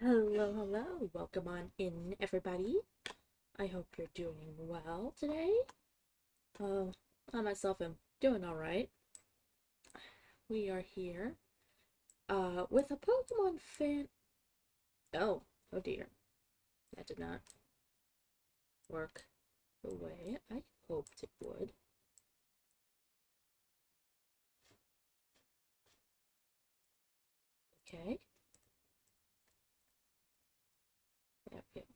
Hello, hello. Welcome on in, everybody. I hope you're doing well today. I myself am doing alright. We are here, with a Pokemon fan. Oh dear. That did not work the way I hoped it would. Okay. There we go.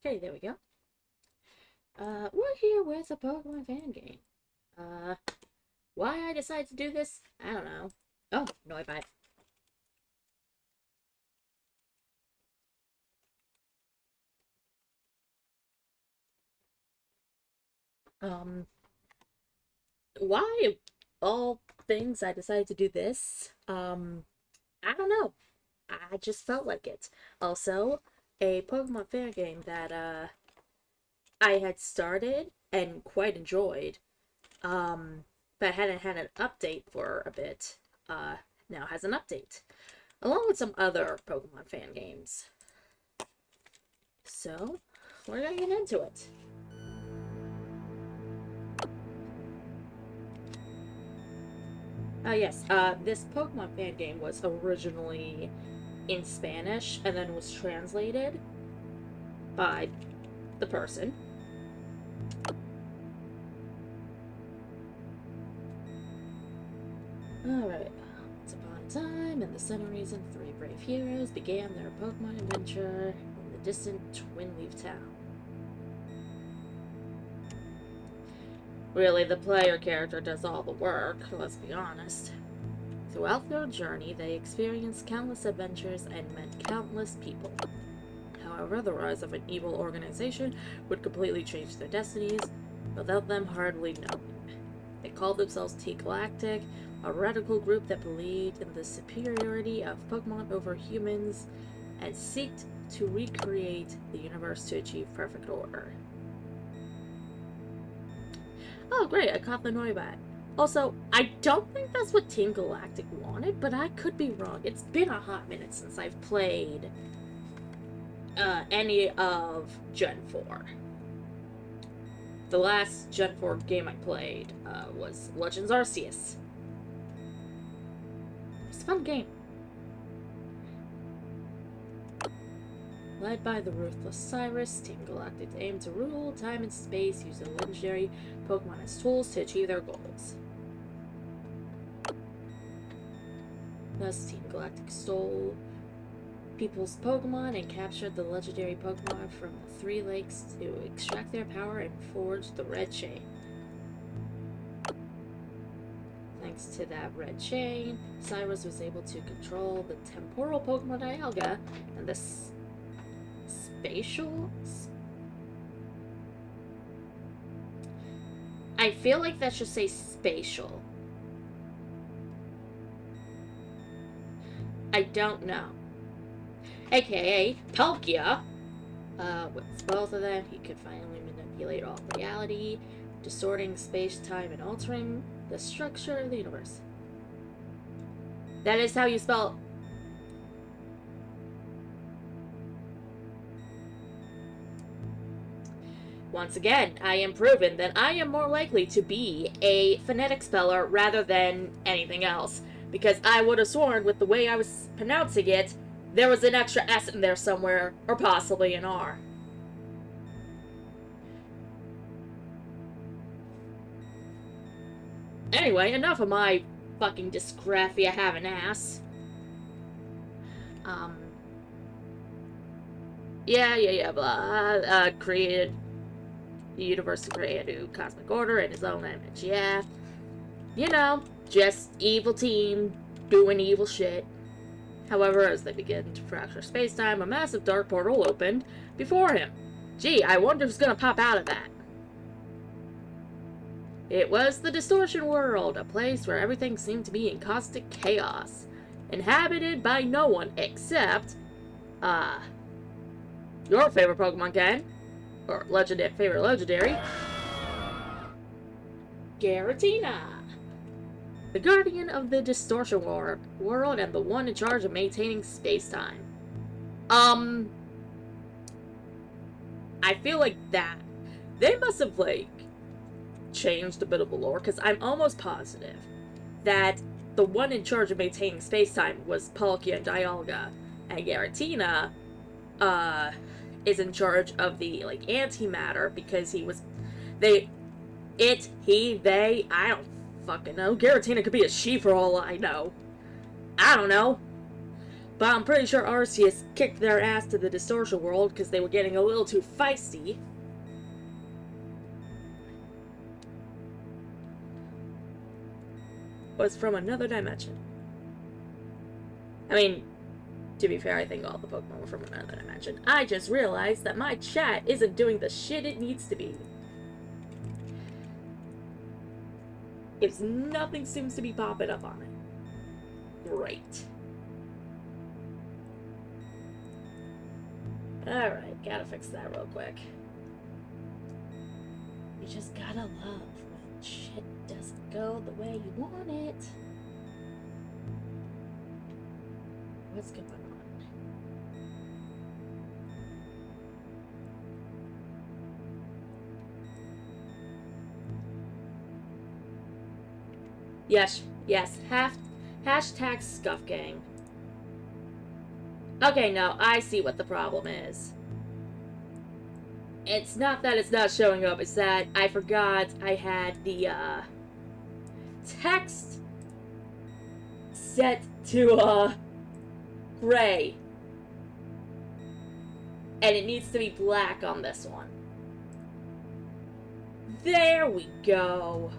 Okay, there we go. We're here with a Pokemon fan game. Why I decided to do this, I don't know. Oh, no, I buy it. Why all things I decided to do this? I don't know. I just felt like it. Also, a Pokemon fan game that I had started and quite enjoyed, but hadn't had an update for a bit. Now has an update, along with some other Pokemon fan games. So, we're gonna get into it. Yes, this Pokemon fan game was originally in Spanish and then was translated by the person. Alright. Once upon a time, in the Sun region, three brave heroes began their Pokemon adventure in the distant Twinleaf town. Really, the player character does all the work, let's be honest. Throughout their journey, they experienced countless adventures and met countless people. However, the rise of an evil organization would completely change their destinies, without them hardly knowing. They called themselves T-Galactic, a radical group that believed in the superiority of Pokemon over humans, and sought to recreate the universe to achieve perfect order. Oh great, I caught the Noibat. Also, I don't think that's what Team Galactic wanted, but I could be wrong. It's been a hot minute since I've played any of Gen 4. The last Gen 4 game I played was Legends Arceus. It's a fun game. Led by the ruthless Cyrus, Team Galactic aimed to rule time and space using legendary Pokemon as tools to achieve their goals. Thus, Team Galactic stole people's Pokemon and captured the legendary Pokemon from the Three Lakes to extract their power and forge the Red Chain. Thanks to that Red Chain, Cyrus was able to control the temporal Pokemon Dialga and the spatial? I feel like that should say spatial. I don't know. AKA Palkia. With both of them, he could finally manipulate all reality, distorting space-time and altering the structure of the universe. That is how you spell. Once again, I am proven that I am more likely to be a phonetic speller rather than anything else. Because I would have sworn with the way I was pronouncing it, there was an extra S in there somewhere, or possibly an R. Anyway, enough of my fucking dysgraphia having ass. Blah. Created the universe to create a new cosmic order in his own image, yeah. You know, just evil team doing evil shit. However, as they begin to fracture space-time, a massive dark portal opened before him. Gee, I wonder who's gonna pop out of that. It was the Distortion World, a place where everything seemed to be in caustic chaos, inhabited by no one except, your favorite Pokemon game, or favorite legendary. Garatina! The guardian of the distortion world and the one in charge of maintaining space-time. I feel like that. They must have, like, changed a bit of the lore, because I'm almost positive that the one in charge of maintaining space-time was Palkia and Dialga, and Garatina, is in charge of the, like, antimatter, because he, I don't fucking know. Garatina could be a she for all I know. I don't know. But I'm pretty sure Arceus kicked their ass to the distortion world because they were getting a little too feisty. Was from another dimension. I mean, to be fair, I think all the Pokemon were from another dimension. I just realized that my chat isn't doing the shit it needs to be. If nothing seems to be popping up on it. Great. Alright, gotta fix that real quick. You just gotta love when shit doesn't go the way you want it. What's going on? Yes, hashtag Scuff Gang. Okay, now I see what the problem is. It's not that it's not showing up, it's that I forgot I had the, text set to, gray. And it needs to be black on this one. There we go.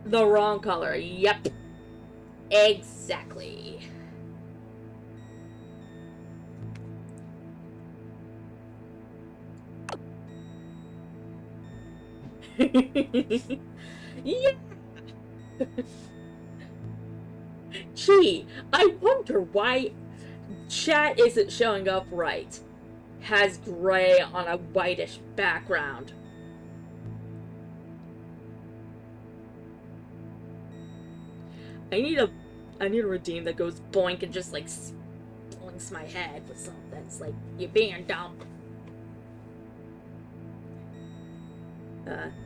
The wrong color, yep. Exactly. Yeah. Gee, I wonder why chat isn't showing up right. Has gray on a whitish background. I need a redeem that goes boink and just like blinks my head with something. It's like, you're being dumb.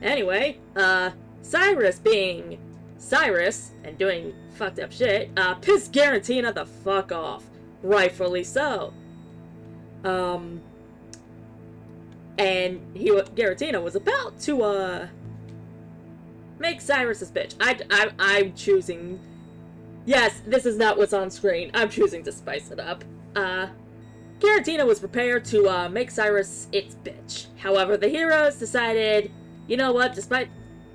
Anyway, Cyrus being Cyrus and doing fucked up shit, pissed Garatina the fuck off. Rightfully so. And Garatina was about to, make Cyrus his bitch. I'm choosing... Yes, this is not what's on screen. I'm choosing to spice it up. Garatina was prepared to, make Cyrus its bitch. However, the heroes decided, you know what, despite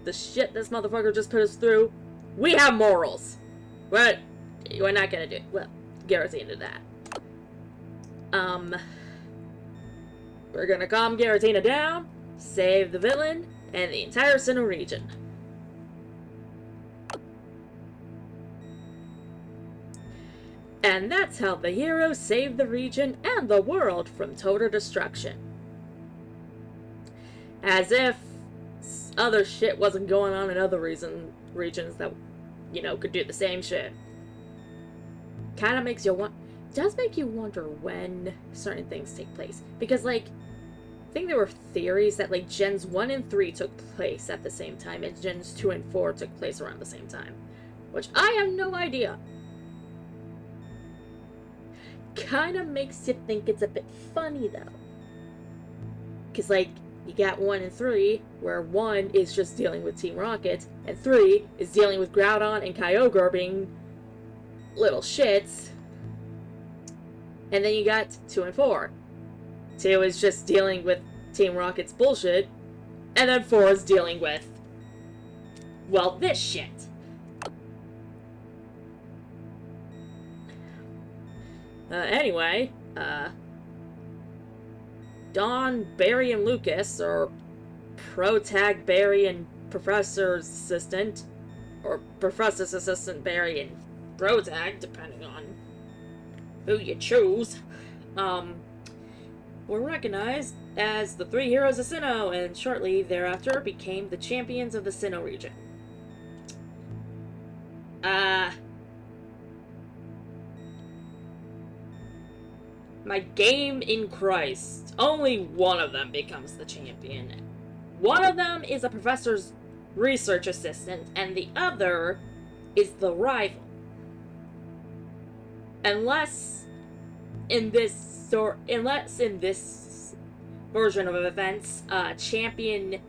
the shit this motherfucker just put us through, we have morals. We're not gonna do... Well, Garatina did that. We're gonna calm Garatina down, save the villain, and the entire Sinnoh region. And that's how the heroes saved the region and the world from total destruction. As if other shit wasn't going on in other regions that, you know, could do the same shit. Kind of makes you does make you wonder when certain things take place. Because, like, I think there were theories that, like, Gens 1 and 3 took place at the same time, and Gens 2 and 4 took place around the same time. Which I have no idea. Kind of makes you think it's a bit funny, though. Because, like, you got 1 and 3, where 1 is just dealing with Team Rocket, and 3 is dealing with Groudon and Kyogre being little shits. And then you got 2 and 4. 2 is just dealing with Team Rocket's bullshit, and then 4 is dealing with, well, this shit. Anyway, Dawn, Barry, and Lucas, or Protag, Barry, and Professor's assistant, or Professor's assistant, Barry, and Protag, tag, depending on who you choose, were recognized as the three heroes of Sinnoh, and shortly thereafter became the champions of the Sinnoh region. My game in Christ. Only one of them becomes the champion. One of them is a professor's research assistant, and the other is the rival. Unless in this version of events, champion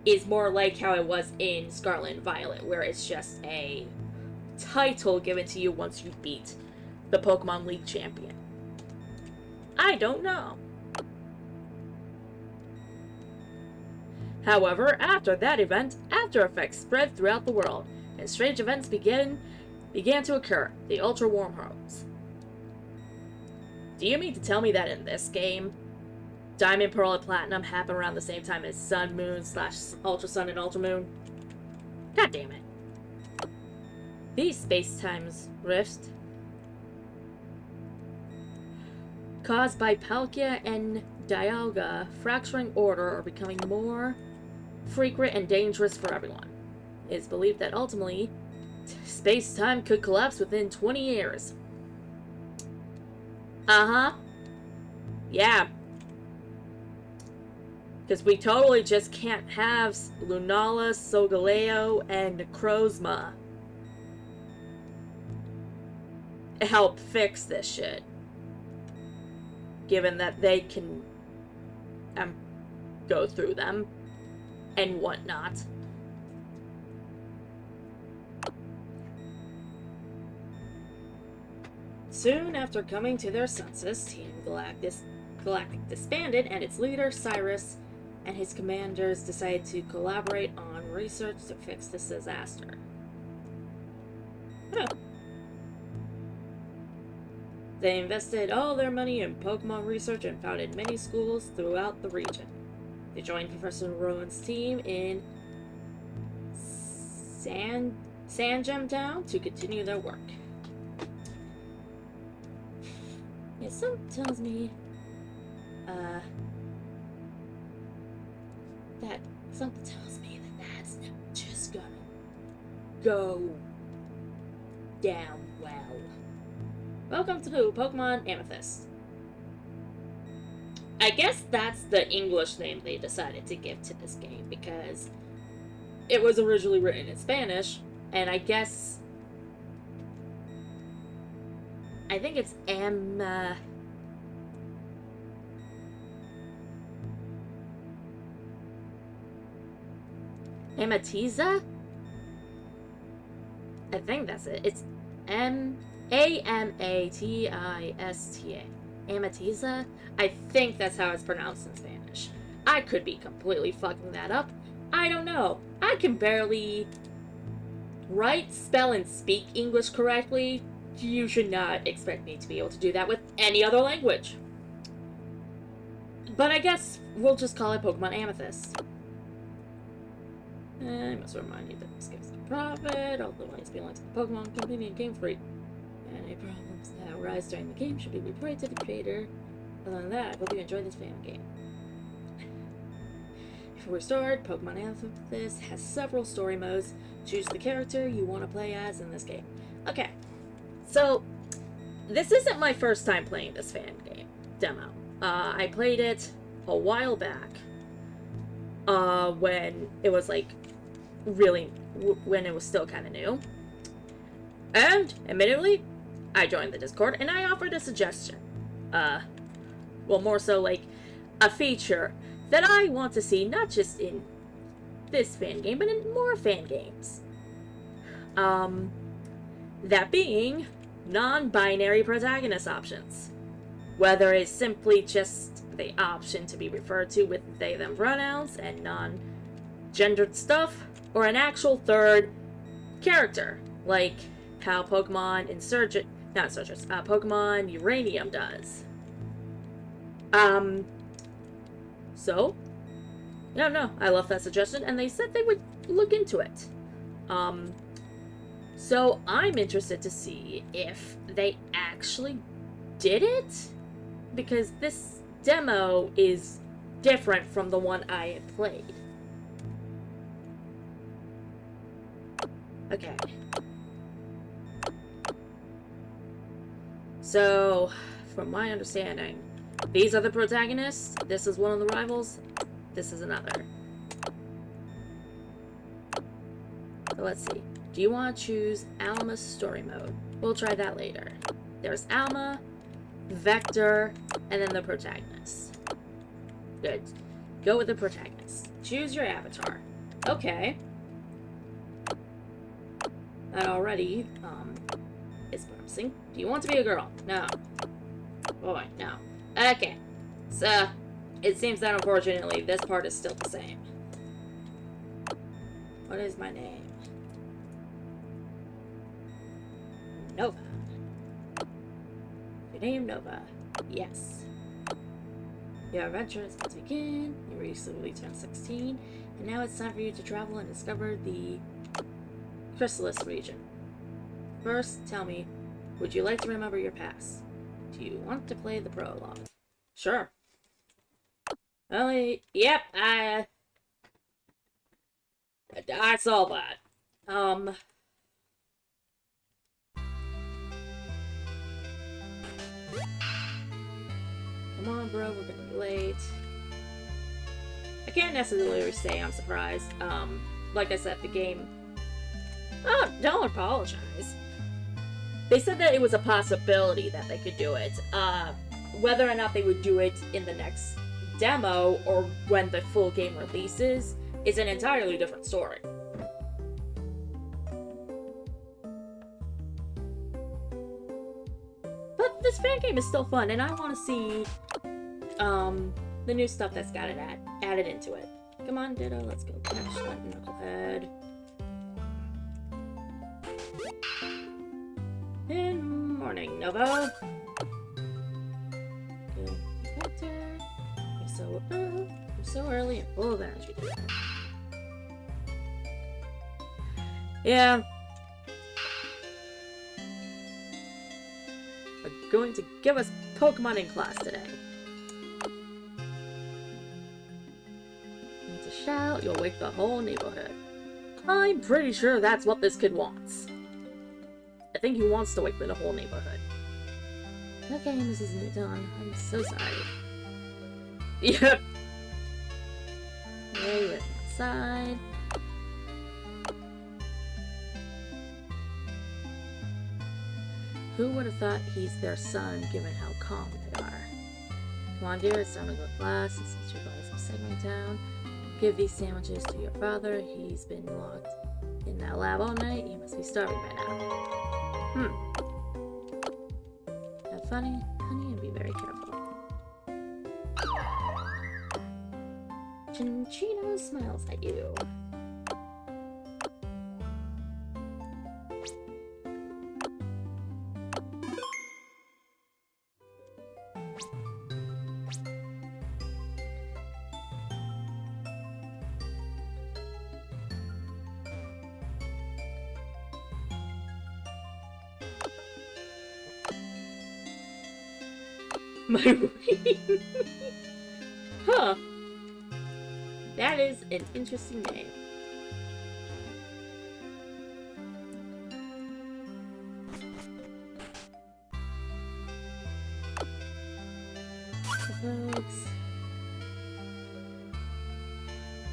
is more like how it was in Scarlet and Violet, where it's just a title given to you once you beat the Pokemon League champion. I don't know. However, after that event, after effects spread throughout the world, and strange events began to occur. The Ultra Wormholes. Do you mean to tell me that in this game, Diamond, Pearl, and Platinum happen around the same time as Sun, Moon / Ultra Sun and Ultra Moon? God damn it. These space-times rift caused by Palkia and Dialga fracturing order are becoming more frequent and dangerous for everyone. It is believed that ultimately, space-time could collapse within 20 years. Yeah. Because we totally just can't have Lunala, Solgaleo, and Necrozma help fix this shit. Given that they can go through them and whatnot. Soon after coming to their senses, Team Galactic disbanded, and its leader, Cyrus, and his commanders decided to collaborate on research to fix this disaster. Huh. They invested all their money in Pokemon research and founded many schools throughout the region. They joined Professor Rowan's team in Sandgem Town to continue their work. Yeah, something tells me that that's not just gonna go down well. Welcome to Pokémon Amethyst. I guess that's the English name they decided to give to this game because it was originally written in Spanish, and I think it's Amatista? I think that's it. It's Amatista. Amatista? I think that's how it's pronounced in Spanish. I could be completely fucking that up. I don't know. I can barely write, spell, and speak English correctly. You should not expect me to be able to do that with any other language. But I guess we'll just call it Pokemon Amethyst. I must remind you that this gives a profit, all the monies belong to the Pokemon Company and Game Freak. Any problems that arise during the game should be reported to the creator. Other than that, I hope you enjoy this fan game. Before we start, Pokemon Amethyst has several story modes. Choose the character you want to play as in this game. Okay, so this isn't my first time playing this fan game demo. I played it a while back when it was like when it was still kind of new. And admittedly, I joined the Discord and I offered a suggestion. Well, more so like a feature that I want to see not just in this fan game, but in more fan games. That being non-binary protagonist options. Whether it's simply just the option to be referred to with they them pronouns and non-gendered stuff, or an actual third character, like how Pokemon Pokemon Uranium does. So, no, I love that suggestion, and they said they would look into it. So I'm interested to see if they actually did it, because this demo is different from the one I had played. Okay. So, from my understanding, these are the protagonists, this is one of the rivals, this is another. So let's see. Do you want to choose Alma's story mode? We'll try that later. There's Alma, Vector, and then the protagonist. Good. Go with the protagonist. Choose your avatar. Okay. That already, is promising. Do you want to be a girl? No. Boy, no. Okay. So, it seems that unfortunately this part is still the same. What is my name? Nova. Your name, Nova. Yes. Your adventure is about to begin. You recently turned 16, and now it's time for you to travel and discover the Chrysalis region. First, tell me, would you like to remember your past? Do you want to play the prologue? Sure. Yep, I saw that. Come on, bro, we're gonna be late. I can't necessarily say I'm surprised. Like I said, the game... Oh, don't apologize. They said that it was a possibility that they could do it. Whether or not they would do it in the next demo or when the full game releases is an entirely different story. But this fan game is still fun, and I want to see the new stuff that's got it added into it. Come on, Ditto, let's go catch that knucklehead. Good morning, Nova. Good Vector. You're so early and full of energy today. Yeah. We're going to give us Pokemon in class today. You need to shout, you'll wake the whole neighborhood. I'm pretty sure that's what this kid wants. I think he wants to wake the whole newborhood. Okay, Mrs. Newton, I'm so sorry. Yep. Yeah, you went outside. Who would have thought he's their son, given how calm they are? Come on, dear, it's time to go to class. And since you're going from Segway Town, give these sandwiches to your father. He's been locked in that lab all night. He must be starving by now. Have fun, honey, and be very careful. Chinchino smiles at you. My ring. Huh. That is an interesting name. Folks.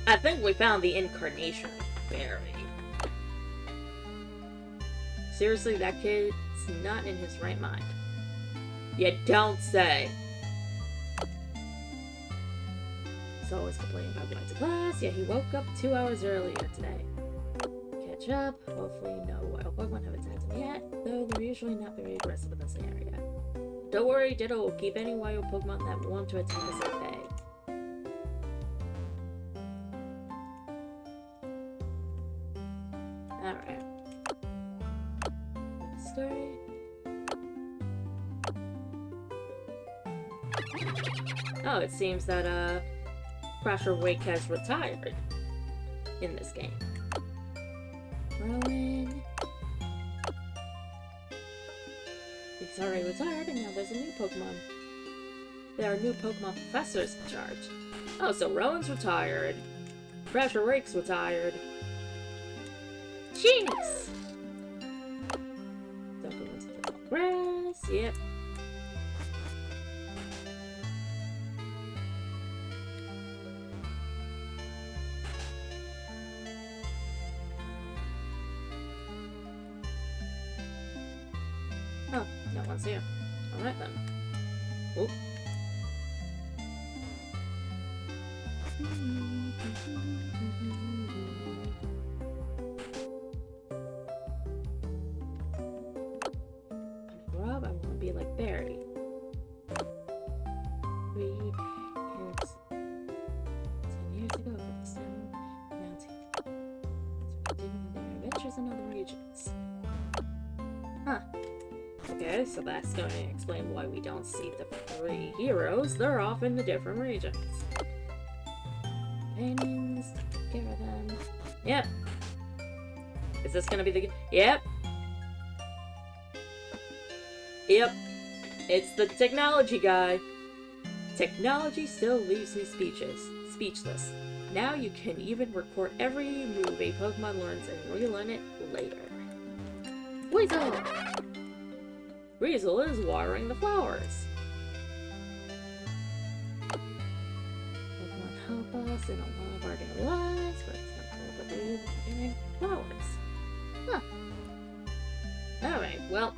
I think we found the incarnation of Barry. Seriously, that kid's not in his right mind. You don't say. He's always complaining about going to class. Yeah, he woke up 2 hours earlier today. Catch up. Hopefully no wild Pokemon have attacked him yet, though they're usually not very aggressive in this area. Don't worry, Ditto will keep any wild Pokemon that want to attack us at bay. Alright. Story. Oh, it seems that, Crasher Wake has retired in this game. Rowan. He's already retired, and now there's a new Pokemon. There are new Pokemon professors in charge. Oh, so Rowan's retired. Pressure Rake's retired. Jinx! Don't go into the grass. Yep. Oh, no one's here. Alright then. Oop. Rob, I want to be like Barry. 3 years, 10 years ago, but this time, now continuing their adventures in other regions. Huh. Okay, so that's going to explain why we don't see the 3 heroes. They're off in the different regions. Companions, take care of them. Yep. Is this gonna be the... Yep. Yep. It's the technology guy. Technology still leaves me speechless. Now you can even record every move a Pokemon learns and relearn it later. Weasel! Weasel is watering the flowers. Pokemon help us in a lot of our daily lives, but it's not cool, but they're watering flowers. Huh. Alright, well.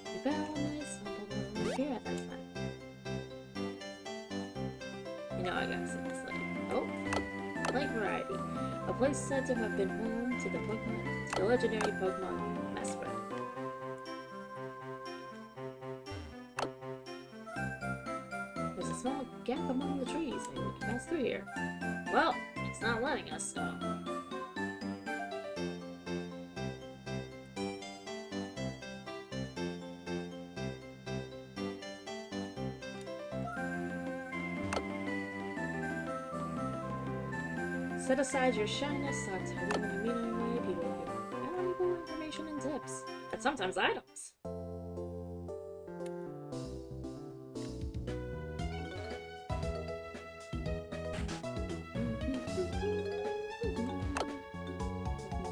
You found this Pokemon here at that time. You know I gotta say this later. Oh, Lake Variety. A place said to have been home to the legendary Pokemon Mesper. There's a small gap among the trees, and we can pass through here. Well, it's not letting us, so... Set aside your shyness, talk to everyone you meet on your way, people give valuable information and tips. And sometimes items.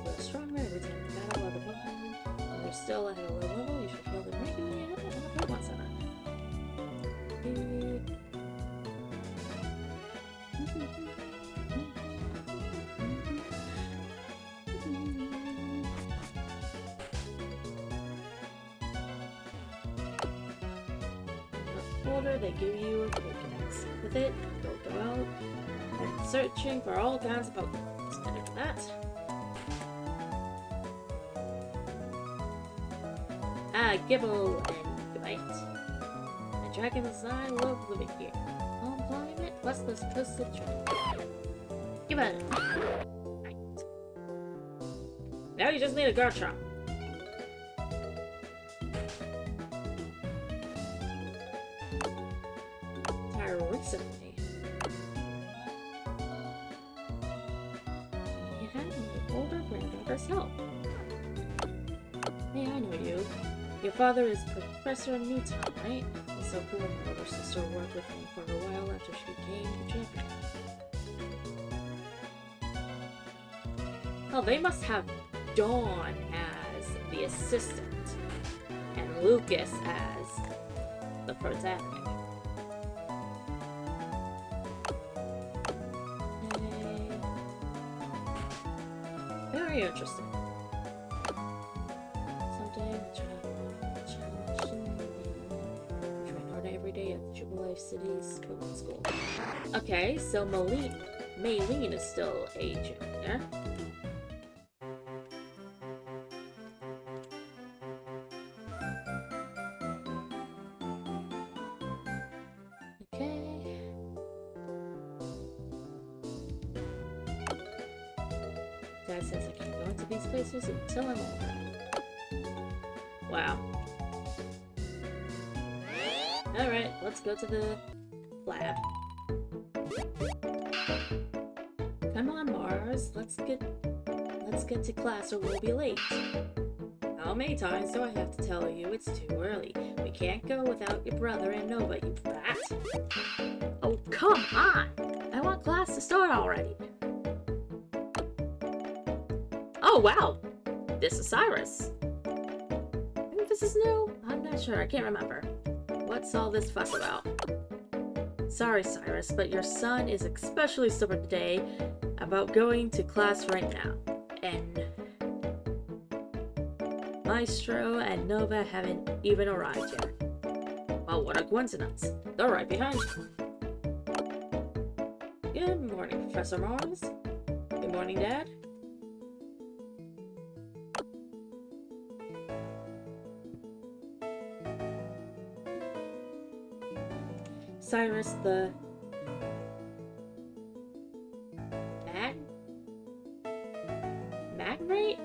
You're stronger every time you battle other Pokemon. When you're still at a low level, you should feel them regularly in a Pokemon Center. Folder they give you a Pokédex. With it, you'll go out and searching for all kinds of Pokémon. And after that, Gibble and Goodbite. And dragons I love living here. Home climate, restless coastal train. Give it. Right. Now you just need a Garchomp. Recently, you had my older granddaughter's help. Hey, I know you. Your father is Professor Newton, right? It's so cool my older sister worked with him for a while after she became the champion. Oh, they must have Dawn as the assistant and Lucas as the protagonist. Very interesting. Someday I'll train hard every day at Jubilife City's Pokemon School. Okay, so Maylene is still a junior. Dad says I can't go into these places until I'm older. Wow. Alright, let's go to the lab. Come on, Mars. Let's get to class or we'll be late. How many times do I have to tell you it's too early? We can't go without your brother and Nova, you brat. Oh, come on! I want class to start already. Oh, wow! This is Cyrus. I think this is new? I'm not sure, I can't remember. What's all this fuss about? Sorry, Cyrus, but your son is especially stubborn today about going to class right now. And Maestro and Nova haven't even arrived yet. Well, what a coincidence. They're right behind you. Good morning, Professor Mars. Good morning, Dad. Cyrus, the Magnate?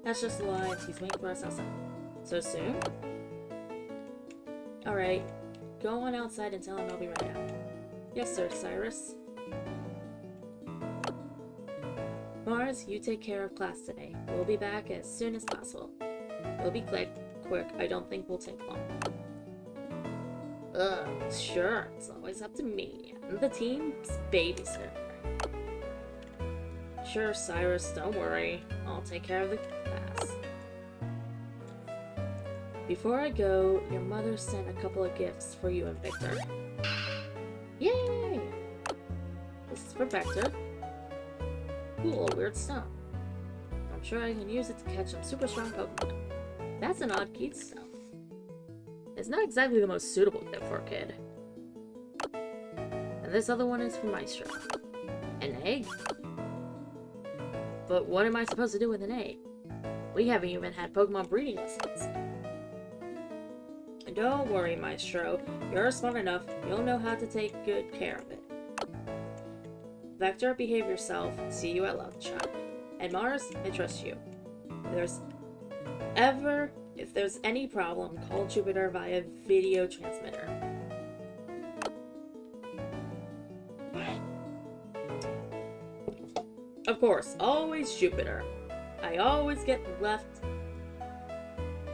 That's just lies. He's waiting for us outside. So soon? Alright. Go on outside and tell him I'll be right out. Yes, sir, Cyrus. Mars, you take care of class today. We'll be back as soon as possible. We'll be quick. I don't think we'll take long. Sure. It's always up to me. I'm the team's babysitter. Sure, Cyrus, don't worry. I'll take care of the class. Before I go, your mother sent a couple of gifts for you and Victor. Yay! This is for Victor. Cool, weird stuff. I'm sure I can use it to catch some super strong Pokemon. That's an odd key stuff. It's not exactly the most suitable gift for a kid. And this other one is for Maestro. An egg? But what am I supposed to do with an egg? We haven't even had Pokemon breeding lessons. And don't worry, Maestro. You're smart enough. You'll know how to take good care of it. Vector, behave yourself. See you at lunch time. And Mars, I trust you. If there's any problem, call Jupiter via video transmitter. Of course, always Jupiter. I always get left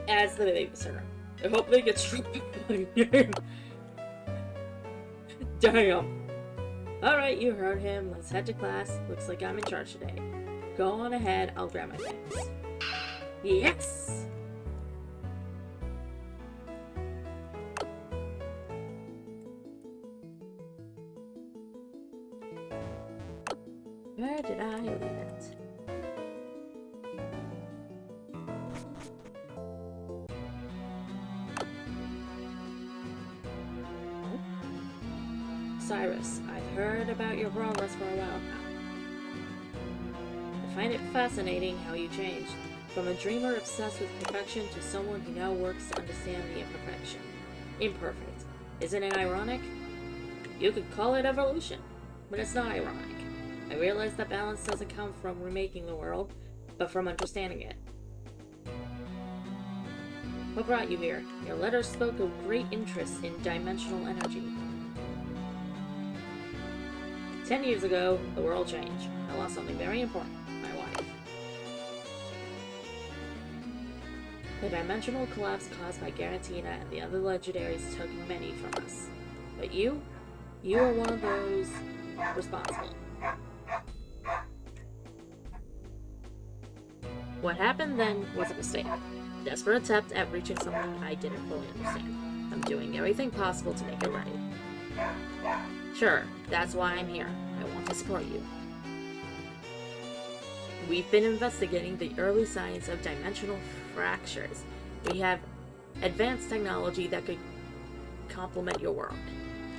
as the babysitter. I hope they get struck by lightning. Damn. Alright, you heard him. Let's head to class. Looks like I'm in charge today. Go on ahead, I'll grab my things. Yes! Where did I leave it? Cyrus, I've heard about your progress for a while now. I find it fascinating how you changed. From a dreamer obsessed with perfection to someone who now works to understand the imperfection. Imperfect. Isn't it ironic? You could call it evolution, but it's not ironic. I realize that balance doesn't come from remaking the world, but from understanding it. What brought you here? Your letter spoke of great interest in dimensional energy. 10 years ago, the world changed. I lost something very important, my wife. The dimensional collapse caused by Garatina and the other legendaries took many from us. But you are one of those responsible. What happened then was a mistake. Desperate attempt at reaching something I didn't fully understand. I'm doing everything possible to make it right. Sure, that's why I'm here. I want to support you. We've been investigating the early signs of dimensional fractures. We have advanced technology that could complement your world.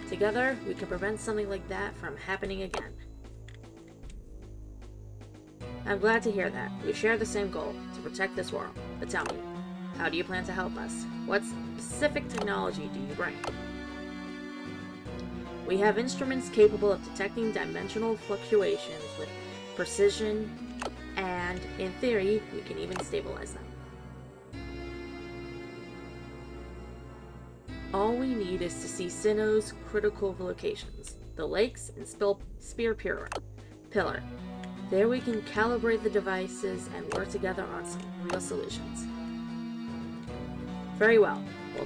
Together, we can prevent something like that from happening again. I'm glad to hear that. We share the same goal, to protect this world. But tell me, how do you plan to help us? What specific technology do you bring? We have instruments capable of detecting dimensional fluctuations with precision, and, in theory, we can even stabilize them. All we need is to see Sinnoh's critical locations, the lakes and Spear Pillar. There we can calibrate the devices and work together on some real solutions. Very well. We'll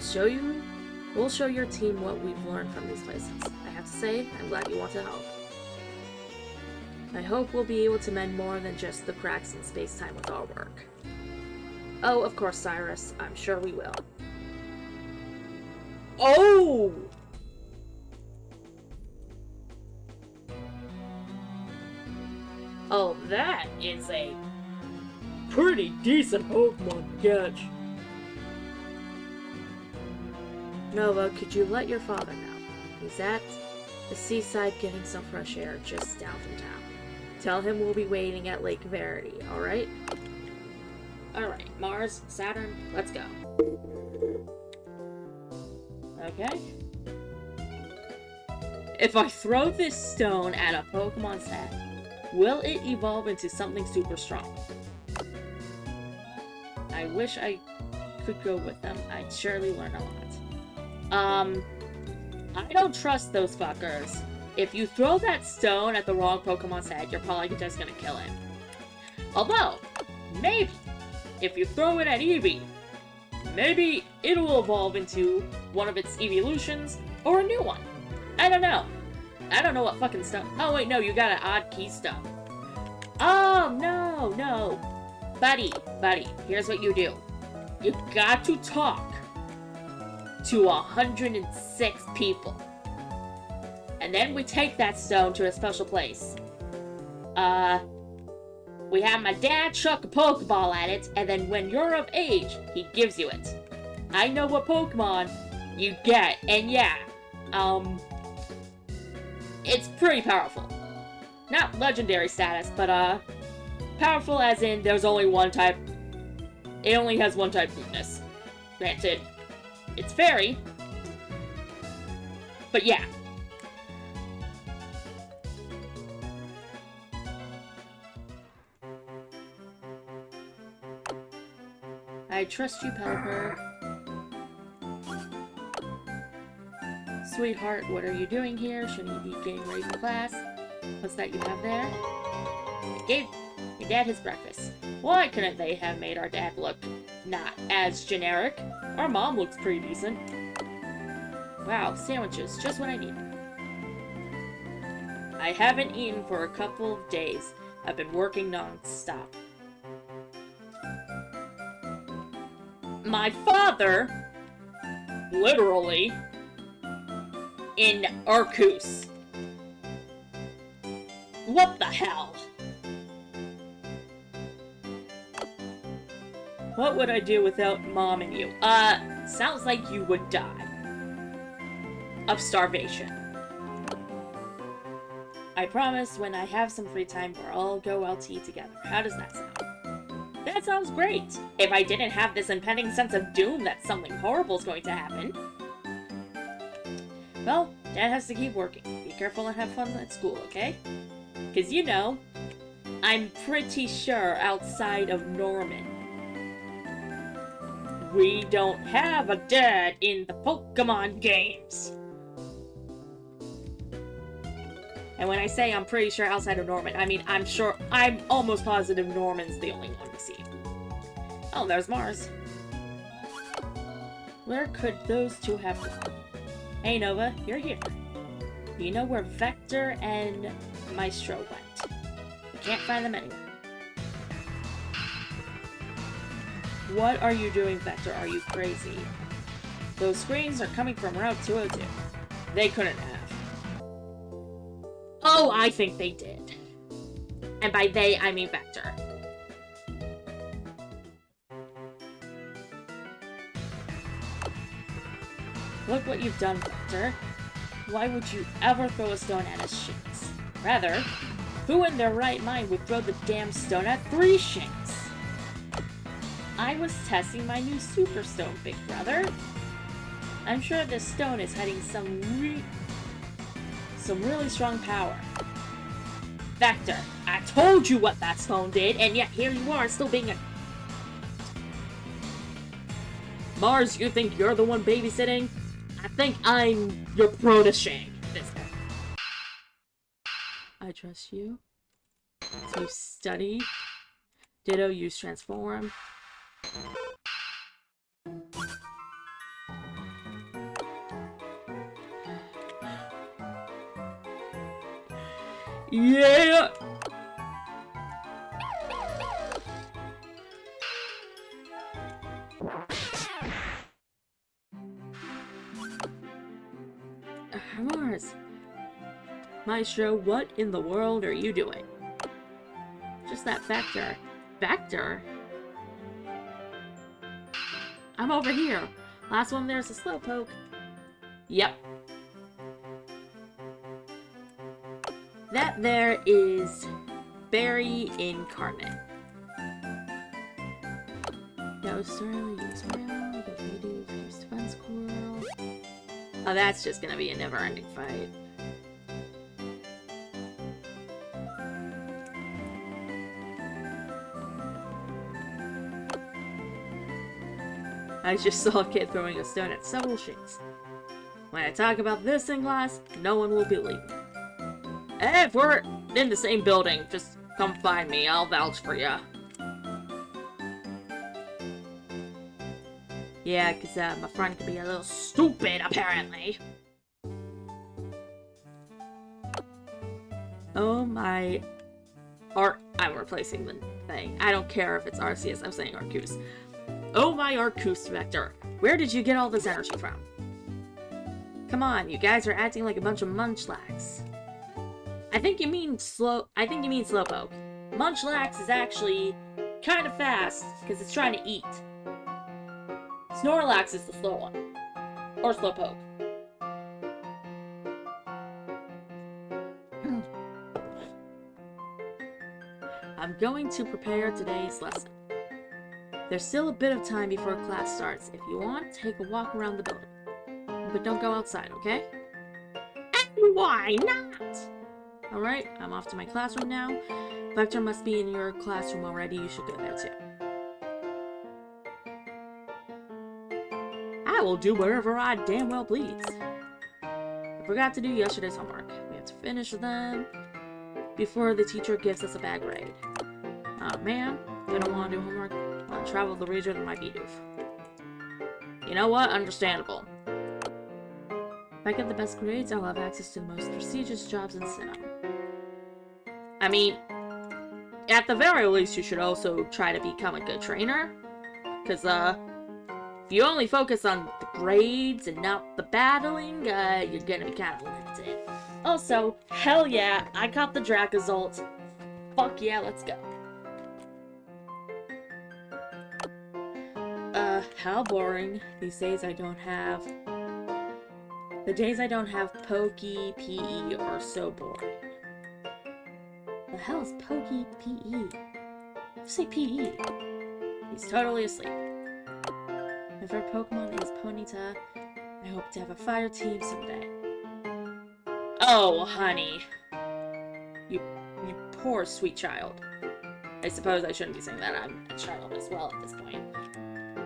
show your team what we've learned from these places. I have to say, I'm glad you want to help. I hope we'll be able to mend more than just the cracks in space-time with our work. Oh, of course, Cyrus. I'm sure we will. Oh! Oh, that is a pretty decent Pokemon catch. Nova, could you let your father know? He's at the seaside getting some fresh air just down from town. Tell him we'll be waiting at Lake Verity, alright? Alright, Mars, Saturn, let's go. Okay. If I throw this stone at a Pokemon's head, will it evolve into something super strong? I wish I could go with them. I'd surely learn a lot. I don't trust those fuckers. If you throw that stone at the wrong Pokemon's head, you're probably just gonna kill it. Although, maybe, if you throw it at Eevee, maybe it'll evolve into one of its evolutions, or a new one. I don't know. I don't know what fucking stuff. Oh wait, no, you got an odd key stuff. Oh, no. Buddy, here's what you do. You got to talk to 106 people. And then we take that stone to a special place. We have my dad chuck a Pokeball at it, and then when you're of age, he gives you it. I know what Pokemon you get, and yeah, it's pretty powerful. Not legendary status, but, powerful as in there's only one type. It only has one type weakness. Granted, it's fairy. But yeah. I trust you, Pelipper. Sweetheart, what are you doing here? Shouldn't you be getting ready for class? What's that you have there? I gave your dad his breakfast. Why couldn't they have made our dad look not as generic? Our mom looks pretty decent. Wow, sandwiches, just what I need. I haven't eaten for a couple of days. I've been working non-stop. My father, literally, in Arcus. What the hell? What would I do without Mom and you? Sounds like you would die. Of starvation. I promise when I have some free time, we'll all go out to eat together. How does that sound? That sounds great! If I didn't have this impending sense of doom that something horrible is going to happen. Well, Dad has to keep working. Be careful and have fun at school, okay? Because, you know, I'm pretty sure outside of Norman, we don't have a dad in the Pokemon games. And when I say I'm pretty sure outside of Norman, I mean I'm almost positive Norman's the only one we see. Oh, there's Mars. Where could those two have gone? Hey Nova, you're here. Do you know where Vector and Maestro went? I can't find them anywhere. What are you doing, Vector? Are you crazy? Those screens are coming from Route 202. They couldn't have. Oh, I think they did. And by they, I mean Vector. Look what you've done, Vector. Why would you ever throw a stone at a Shinx? Rather, who in their right mind would throw the damn stone at 3 Shinx? I was testing my new Super Stone, big brother. I'm sure this stone is hiding some really strong power. Vector, I told you what that stone did, and yet here you are still being a... Mars, you think you're the one babysitting? I think I'm your protege. This guy. I trust you. So you study. Ditto, use transform. Yeah! Mars. Maestro, what in the world are you doing? Just that vector. Vector? I'm over here. Last one there's a slowpoke. Yep. That there is Berry Incarnate. Go Swirl, use Rail, go Redo, use Defense Coral. Oh, that's just gonna be a never-ending fight. I just saw a kid throwing a stone at several shakes. When I talk about this in class, no one will believe me. If we're in the same building, just come find me. I'll vouch for ya. Yeah, because my friend could be a little stupid, apparently. Oh my... I'm replacing the thing. I don't care if it's Arceus. I'm saying Arceus. Oh my Arceus Vector. Where did you get all this energy from? Come on, you guys are acting like a bunch of munchlax. I think you mean Slowpoke. Munchlax is actually kind of fast, because it's trying to eat. Snorlax is the slow one. Or Slowpoke. I'm going to prepare today's lesson. There's still a bit of time before class starts. If you want, take a walk around the building. But don't go outside, okay? And why not? Alright, I'm off to my classroom now. Vector must be in your classroom already. You should go there too. I will do whatever I damn well please. I forgot to do yesterday's homework. We have to finish them before the teacher gives us a bad grade. Oh man, you don't want to do homework? Well, travel the region of my Bidoof. You know what? Understandable. If I get the best grades, I'll have access to the most prestigious jobs in Sinnoh. I mean, at the very least, you should also try to become a good trainer. Because, if you only focus on the grades and not the battling, you're gonna be kind of limited. Also, hell yeah, I caught the Dracozolt. Fuck yeah, let's go. How boring. These days I don't have... The days I don't have Pokey, PE are so boring. The hell is Pokey, PE? Just say PE. He's totally asleep. My favorite Pokemon is Ponyta. I hope to have a fire team someday. Oh, honey. You poor sweet child. I suppose I shouldn't be saying that. I'm a child as well at this point.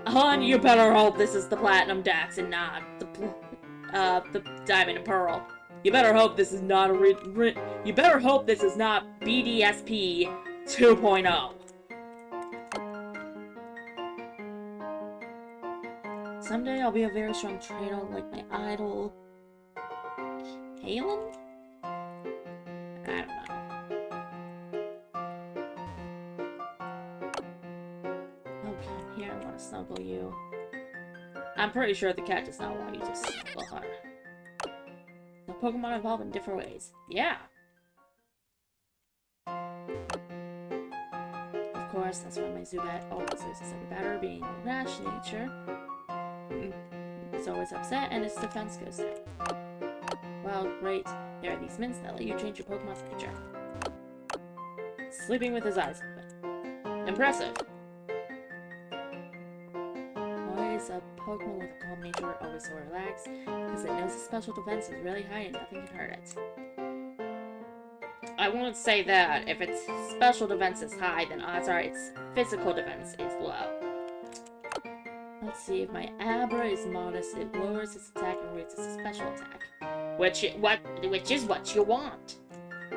Hon, you better hope this is the Platinum Dex and not the Diamond and Pearl. You better hope this is not you better hope this is not BDSP 2.0. Someday I'll be a very strong trainer like my idol, Kalen? I don't know. Oh, come here, I want to snuggle you. I'm pretty sure the cat does not want you to snuggle her. The Pokemon evolve in different ways. Yeah. Of course, that's why my Zubat always loses every batter, being rash nature. It's always upset, and its defense goes down. Well, great. There are these mints that let you change your Pokemon's nature. Sleeping with his eyes open. Impressive. Why is a Pokemon with a calm nature always so relaxed? Because it knows its special defense is really high and nothing can hurt it. I won't say that. If its special defense is high, then odds are its physical defense is low. Let's see, if my Abra is modest, it lowers its attack and raises its special attack. Which is what you want.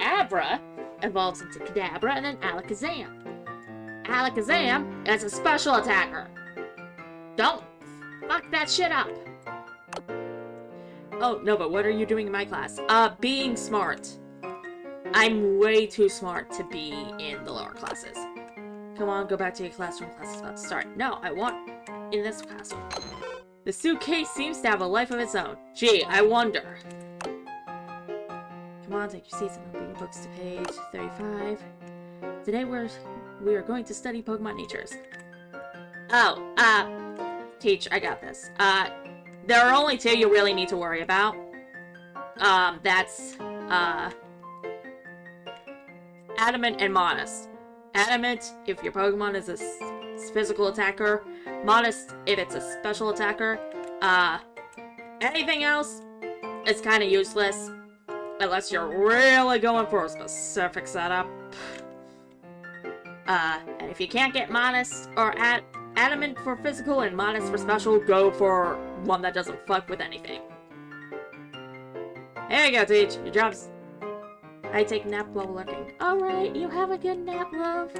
Abra evolves into Kadabra and then Alakazam. Alakazam is a special attacker. Don't fuck that shit up. Oh, no, but what are you doing in my class? Being smart. I'm way too smart to be in the lower classes. Come on, go back to your classroom. Class is about to start. No, I want in this classroom. The suitcase seems to have a life of its own. Gee, I wonder. Come on, take your seats and open your books to page 35. Today we are going to study Pokemon natures. Oh, Teach, I got this. There are only two you really need to worry about. That's, Adamant and Modest. Adamant, if your Pokemon is a physical attacker. Modest, if it's a special attacker. Anything else is kind of useless. Unless you're really going for a specific setup. And if you can't get Modest or Adamant for physical and Modest for special, go for one that doesn't fuck with anything. There you go, Teach. Your job's... I take nap while lurking. Alright, you have a good nap, love.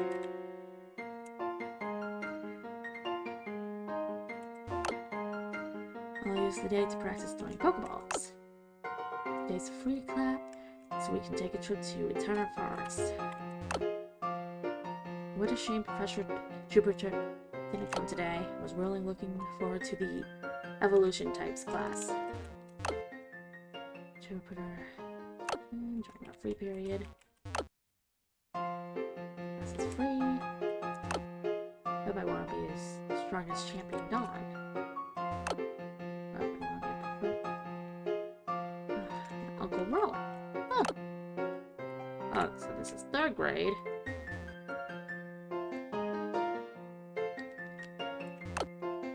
I'll use the day to practice throwing Pokeballs. Today's a free clap, so we can take a trip to Eternal Forest. What a shame Professor Jupiter didn't come today. I was really looking forward to the evolution types class. Jupiter, during our free period. Class is free. Hope I want to be as strong as Champion Dawn. Uncle Rowan. Oh. Oh, so this is 3rd grade.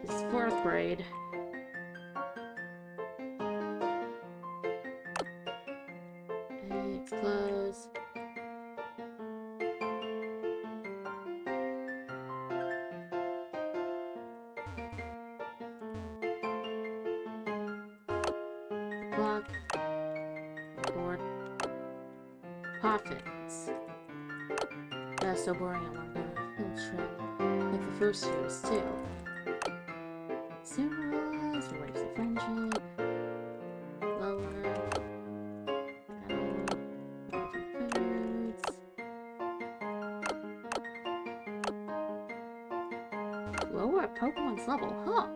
This is 4th grade. It's closed. Clock. Board. Poffins. That's so boring. I'm on a field trip. Like the first years, too. Soon was, we're ready for friendship. Lower. Foods. Lower Pokemon's level, huh?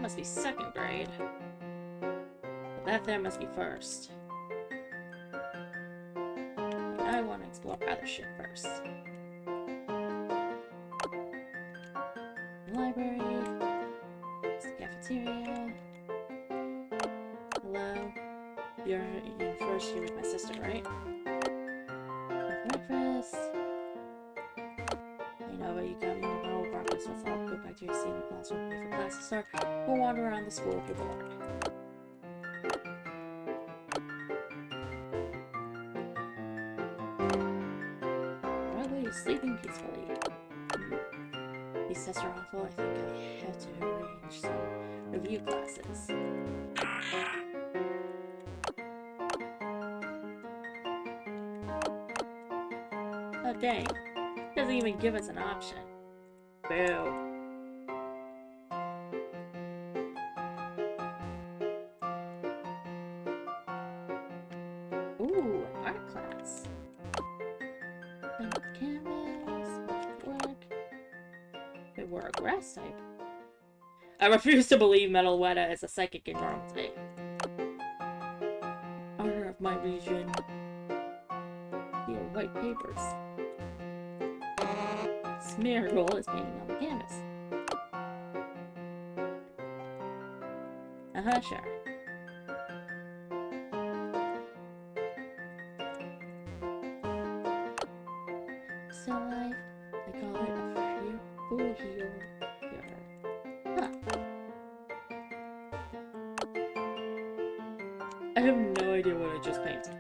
Must be 2nd grade. But that there must be 1st. And I want to explore other shit first. Library. It's the cafeteria. Hello. You're in 1st year with my sister, right? Have breakfast. I know, but you got me a bowl of breakfast, so I'll go back to your seat in the classroom, wait for class to start, or wander around the school if you're bored. Probably you're sleeping peacefully. These tests are awful. I think I have to arrange some review classes. Oh dang. Doesn't even give us an option. Boo. Ooh, art class. Paint the canvas, work. They were a grass type. I refuse to believe Metalwetta is a psychic and normal type. Honor of my region. Your white papers. Smeargle is painting on the canvas. Sure. Still life, they call it a full heel. Huh. I have no idea what I just painted.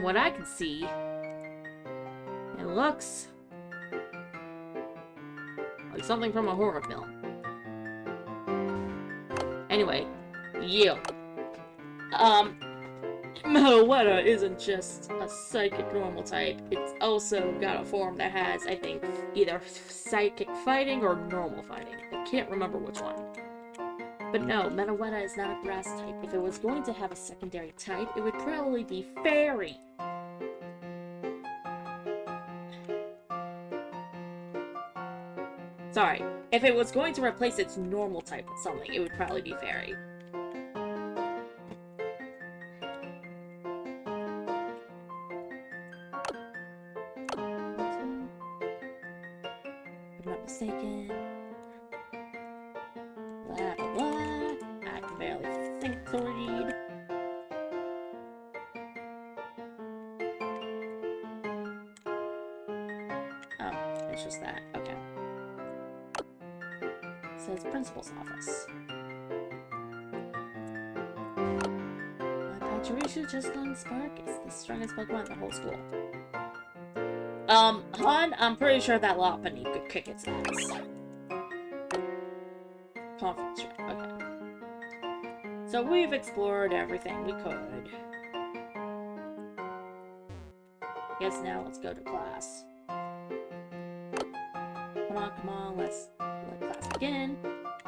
what I can see, it looks like something from a horror film. Anyway, you. Metalwetta isn't just a psychic normal type. It's also got a form that has, I think, either psychic fighting or normal fighting. I can't remember which one. But no, Metalwetta is not a grass type. If it was going to have a secondary type, it would probably be fairy. Sorry, if it was going to replace its normal type with something, it would probably be fairy. If I'm not mistaken. Blah, blah, blah. I can barely think to read. Oh, it's just that. Okay. It says principal's office. Pachirisu just learned Spark is the strongest Pokemon in the whole school. Hun, I'm pretty sure that Lopunny could kick its ass. Conference room, okay. So we've explored everything we could. Guess now let's go to class. Come on, let's let class begin.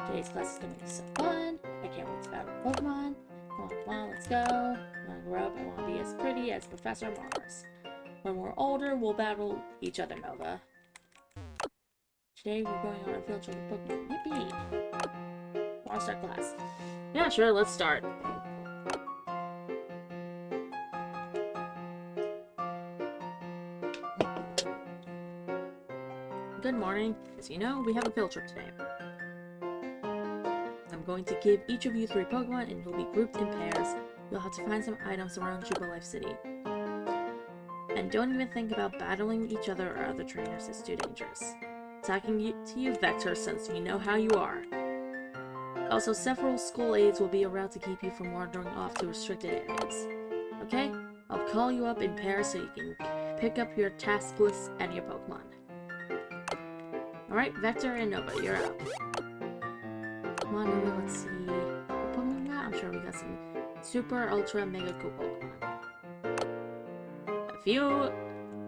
Today's class is gonna be so fun. I can't wait to battle Pokemon. Come on, let's go. When I grow up, I want to be as pretty as Professor Mars. When we're older, we'll battle each other, Nova. Today, we're going on a field trip with Pokemon. Yippee! Want to start class? Yeah, sure, let's start. Good morning. As you know, we have a field trip today. I'm going to give each of you 3 Pokemon, and you'll be grouped in pairs. You'll have to find some items around Jubilife City. And don't even think about battling each other or other trainers, it's too dangerous. Talking to you, Vector, since we know how you are. Also, several school aides will be around to keep you from wandering off to restricted areas. Okay? I'll call you up in pairs so you can pick up your task list and your Pokemon. Alright, Vector and Nova, you're up. Come on, Nova, let's see. What Pokemon we got? I'm sure we got some Super, Ultra, Mega cool Pokemon.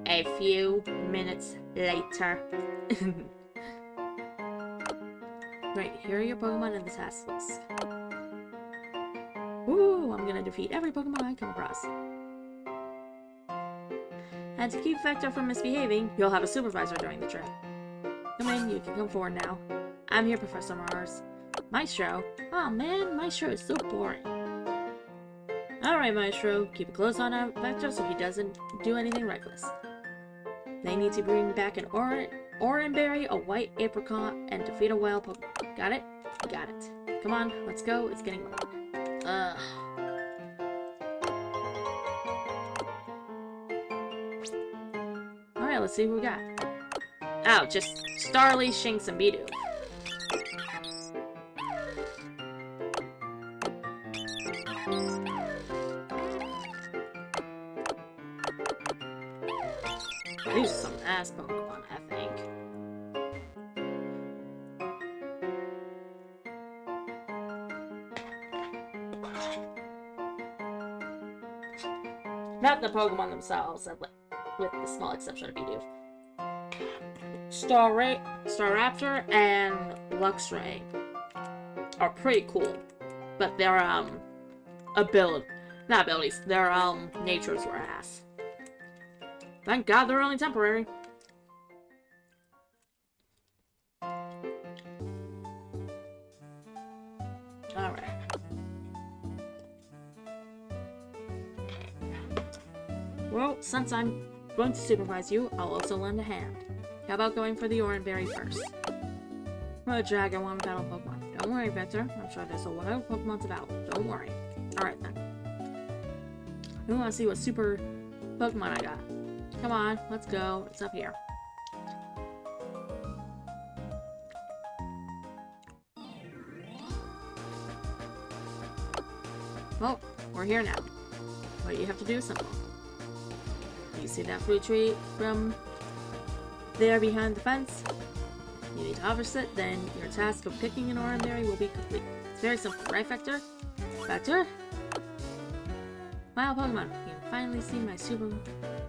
A few minutes later. Right, here are your Pokemon in the task list. Woo! I'm gonna defeat every Pokemon I come across. And to keep Vector from misbehaving, you'll have a supervisor during the trip. Come in, you can come forward now. I'm here, Professor Mars. Maestro? Oh man, Maestro is so boring. Alright, Maestro, keep a close eye on Vector so he doesn't do anything reckless. They need to bring back an orange berry, a white apricot, and defeat a wild Pokemon. Got it? Got it. Come on, let's go, it's getting late. Alright, let's see who we got. Oh, just Starly, Shinx, and Bidoof. These are some ass Pokemon, I think. Not the Pokemon themselves, with the small exception of Bidoof. Staraptor and Luxray are pretty cool, but their their natures were ass. Thank God they're only temporary. Alright. Well, since I'm going to supervise you, I'll also lend a hand. How about going for the Oranberry first? Oh, Jag, I want to battle Pokemon. Don't worry, Vector. I'm sure there's a lot of Pokemon to battle. Don't worry. Alright then. I want to see what super Pokemon I got. Come on, let's go. It's up here. Well, we're here now. What you have to do is simple. see that fruit tree from there behind the fence? You need to harvest it, then your task of picking an ordinary will be complete. It's very simple, right, Vector? Vector? Wow, Pokemon, you can finally see my super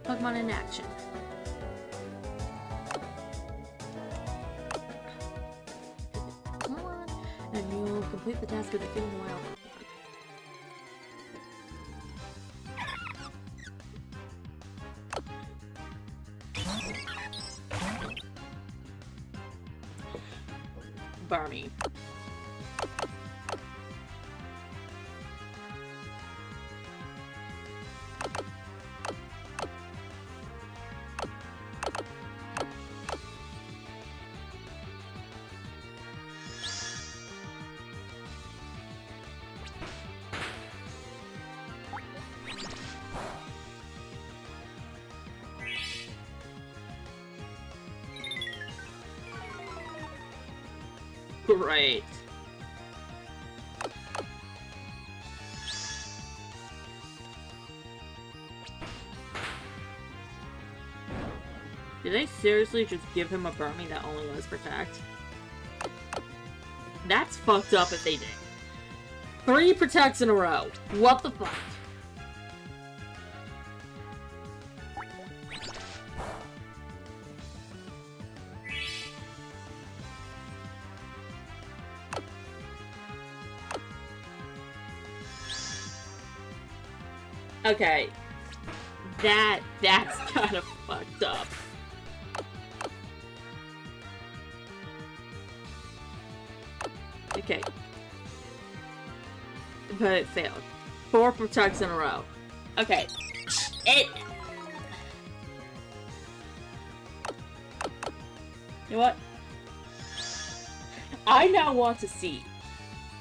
Pokemon in action. Come on, and you'll complete the task of defeating the wild Pokemon. Barmy. Great. Did they seriously just give him a Burmy that only was Protect? That's fucked up if they did. 3 Protects in a row. What the fuck? Okay. That's kind of fucked up. Okay. But it failed. 4 Protects in a row. Okay. You know what? I now want to see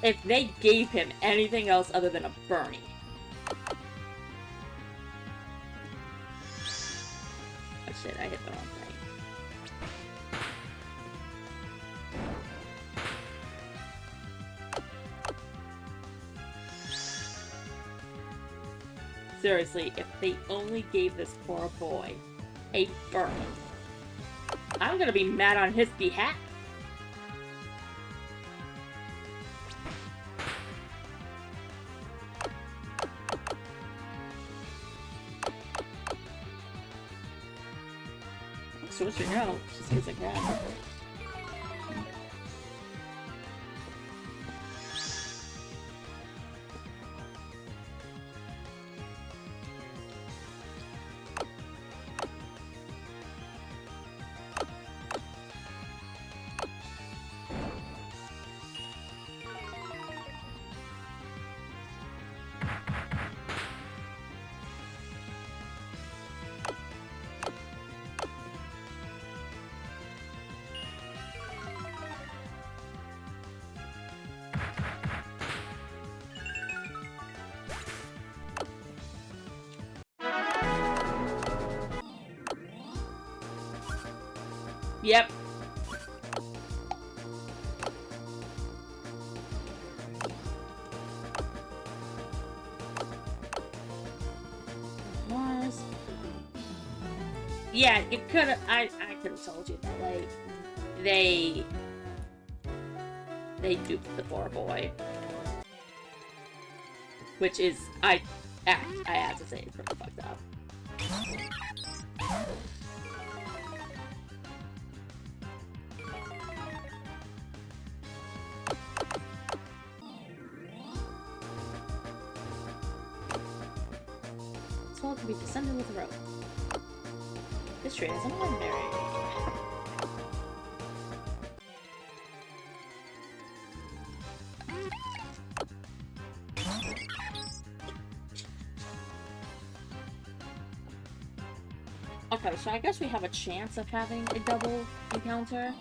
if they gave him anything else other than a Burmy. Oh shit, I hit the wrong thing. Seriously, if they only gave this poor boy a Burmy, I'm gonna be mad on his behalf. Switching out, just because I can. Yep. Mars. Yeah, it could have. I could have told you that. Like, they duped the poor boy, which is I have to say it's pretty fucked up. To be descended with a rope. This tree has an ordinary. Okay, so I guess we have a chance of having a double encounter.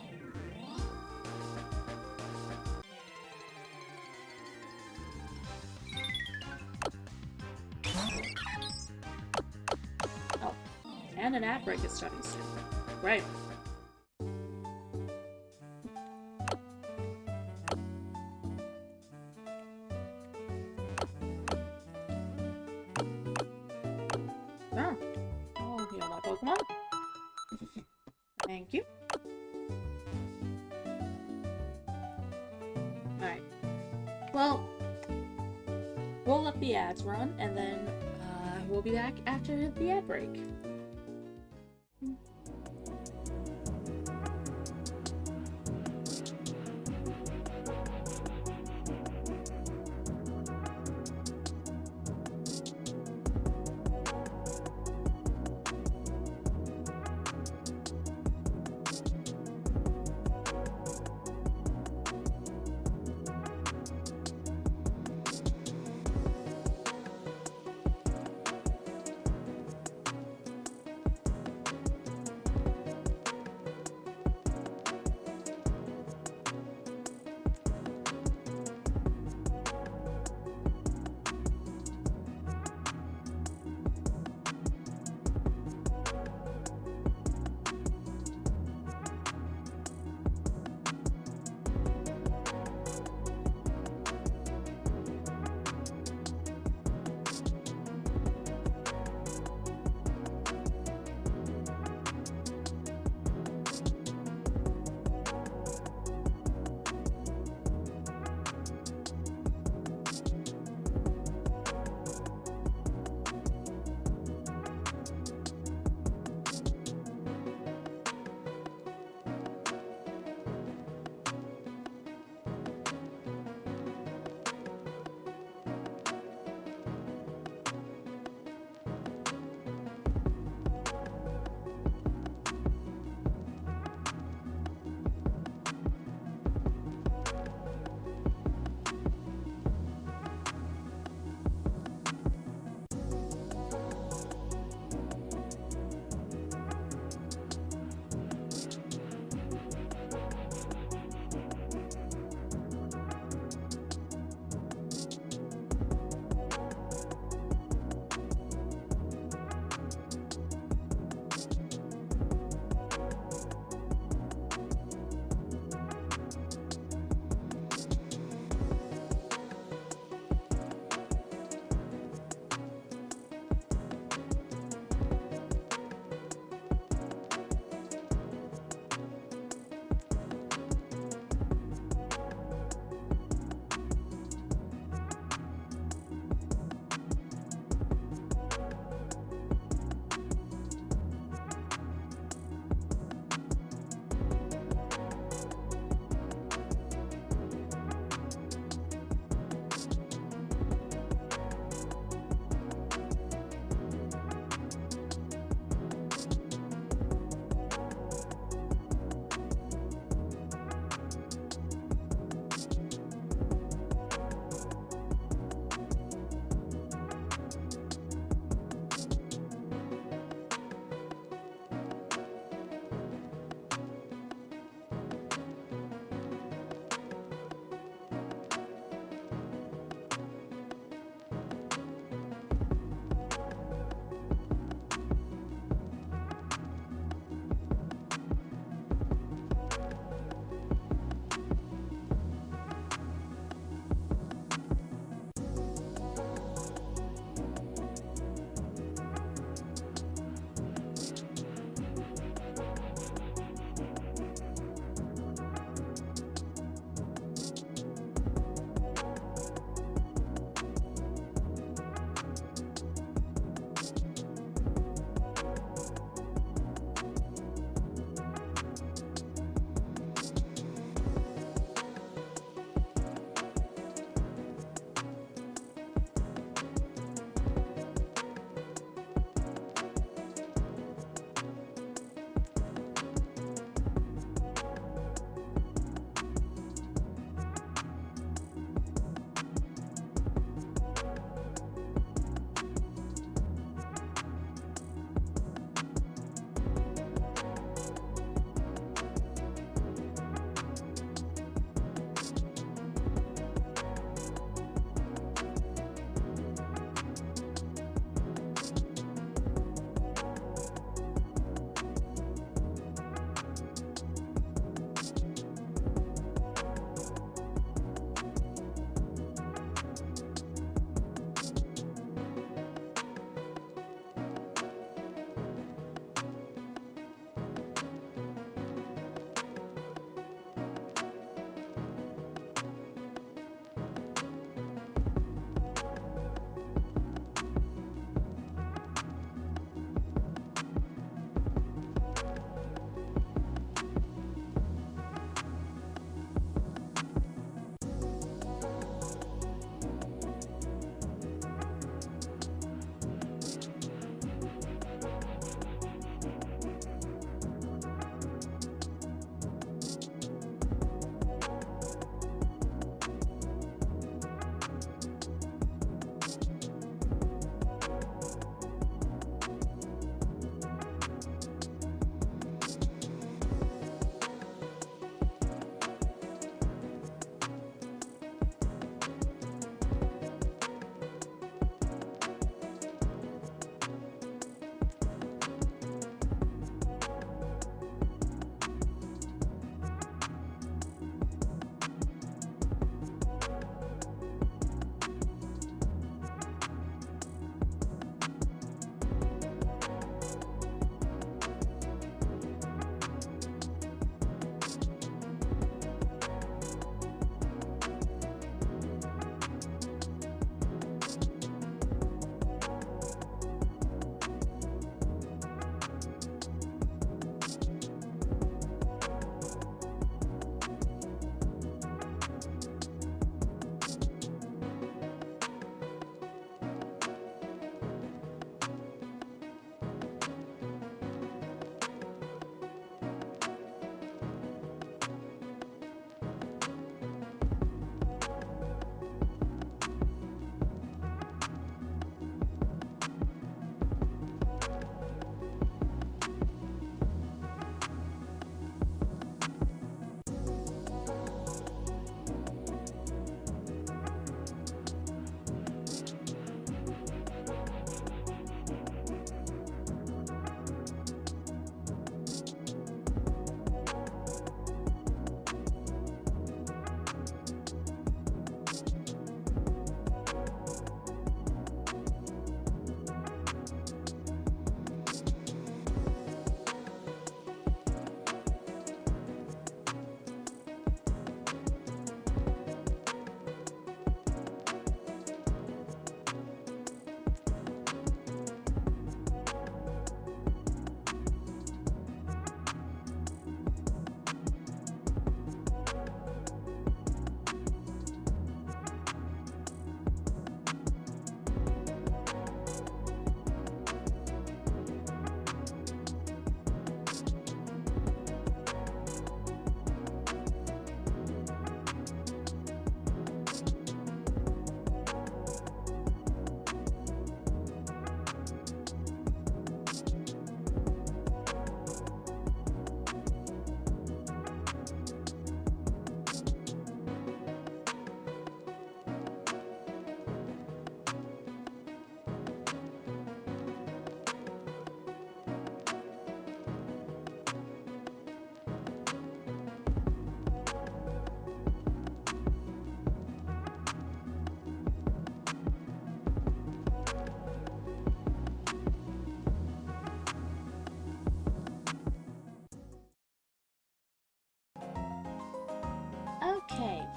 And an ad break is starting soon. Great. Oh, heal up. Thank you. Alright. Well, we'll let the ads run, and then we'll be back after the ad break.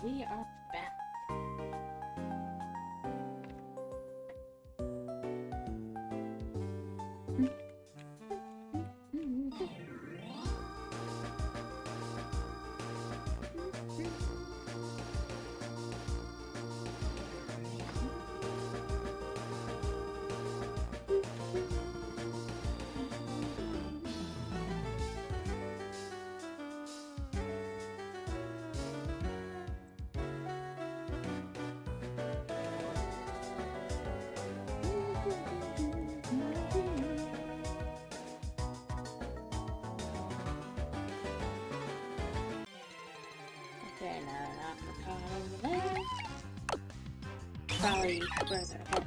We are back. Okay, now an apricot over there. Probably where they're headed.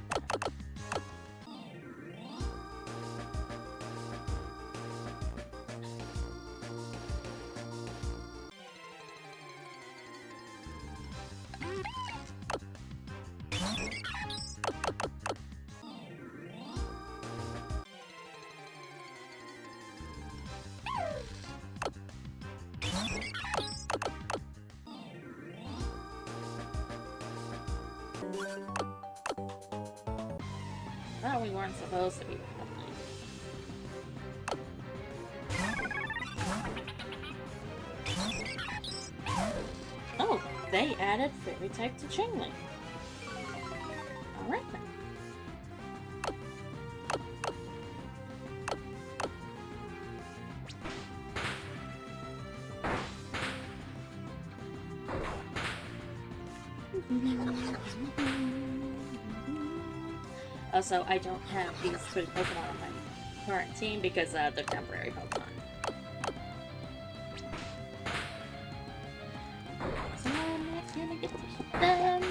No, we weren't supposed to be. Oh, they added fairy type to Chainlink. Alright then. Also, I don't have these three Pokemon on my current team because they're temporary Pokemon. So I'm not gonna get to hit them.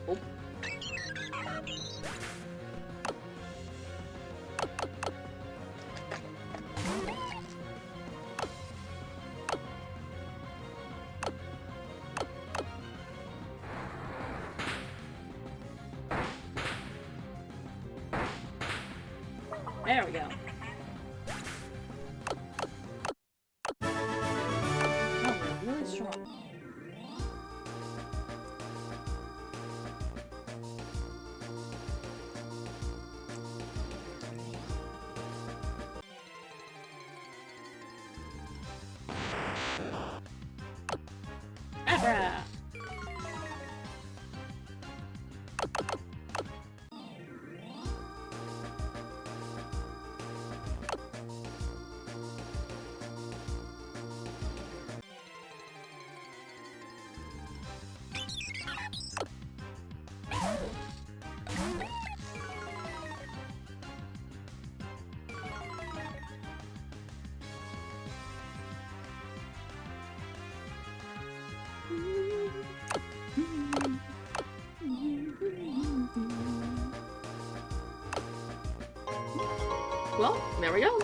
Oh. There we go. Oh, they're really strong. Abra! Well, there we go.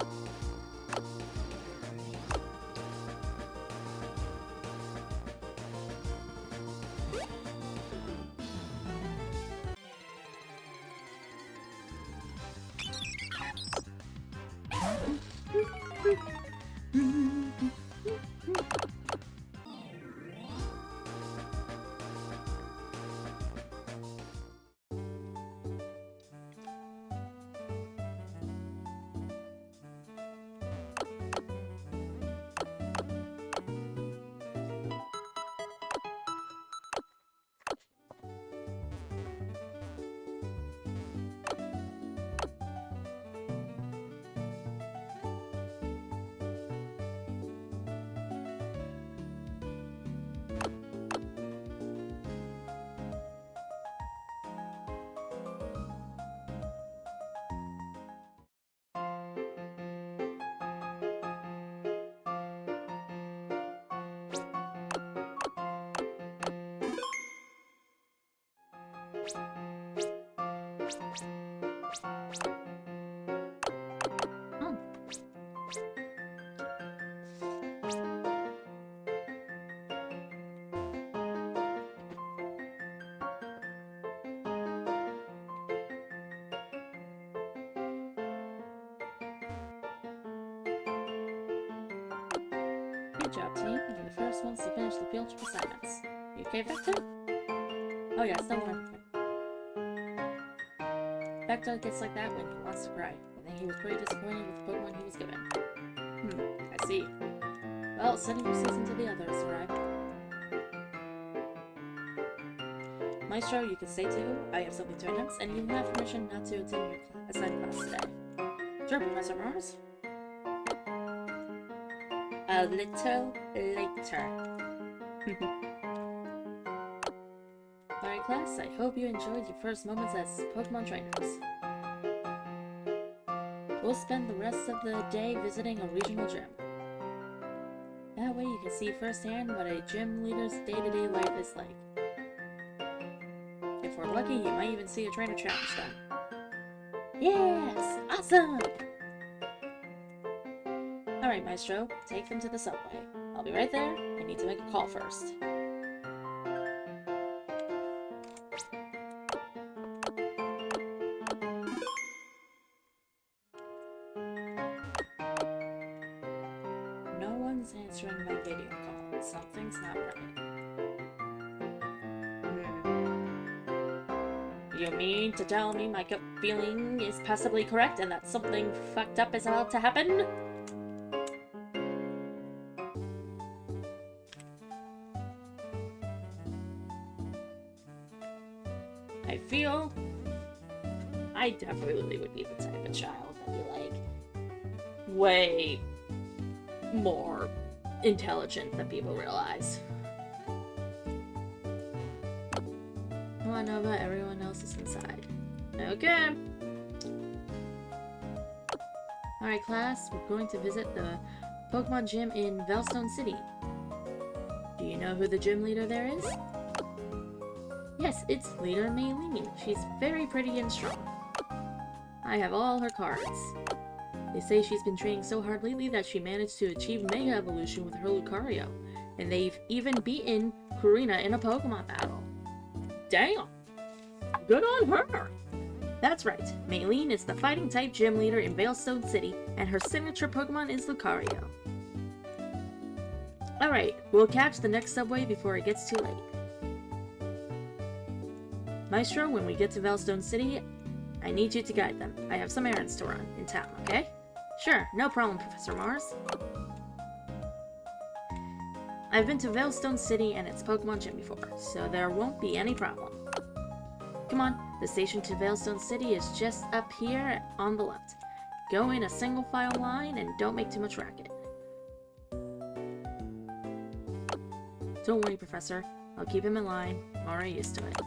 Oh. Good job, team. You're the first ones to finish the field trip assignments. You okay, Vector? Oh yes, don't worry. Vector gets like that when he wants to cry. I think he was pretty disappointed with the Pokemon he was given. I see. Well, sending your season to the others, alright? Maestro, you can stay too. I have something to announce, and you have permission not to attend your assigned class today. Sure, Professor Mars. A little later. Alright, class, I hope you enjoyed your first moments as Pokemon trainers. We'll spend the rest of the day visiting a regional gym. That way you can see firsthand what a gym leader's day-to-day life is like. If we're lucky, you might even see a trainer challenge them. Yes! Awesome! Alright, Maestro, take them to the subway. I'll be right there. I need to make a call first. No one's answering my video call. Something's not right. You mean to tell me my gut feeling is possibly correct and that something fucked up is about to happen? I definitely would be the type of child that be like way more intelligent than people realize. I want to know about everyone else is inside. Okay. Alright, class, we're going to visit the Pokemon gym in Veilstone City. Do you know who the gym leader there is? Yes, it's Leader Maylene. She's very pretty and strong. I have all her cards. They say she's been training so hard lately that she managed to achieve Mega Evolution with her Lucario. And they've even beaten Karina in a Pokemon battle. Damn! Good on her! That's right, Maylene is the fighting-type gym leader in Veilstone City, and her signature Pokemon is Lucario. Alright, we'll catch the next subway before it gets too late. Maestro, when we get to Veilstone City, I need you to guide them. I have some errands to run in town, okay? Sure, no problem, Professor Mars. I've been to Veilstone City and its Pokemon gym before, so there won't be any problem. Come on, the station to Veilstone City is just up here on the left. Go in a single file line and don't make too much racket. Don't worry, Professor. I'll keep him in line. I'm already used to it.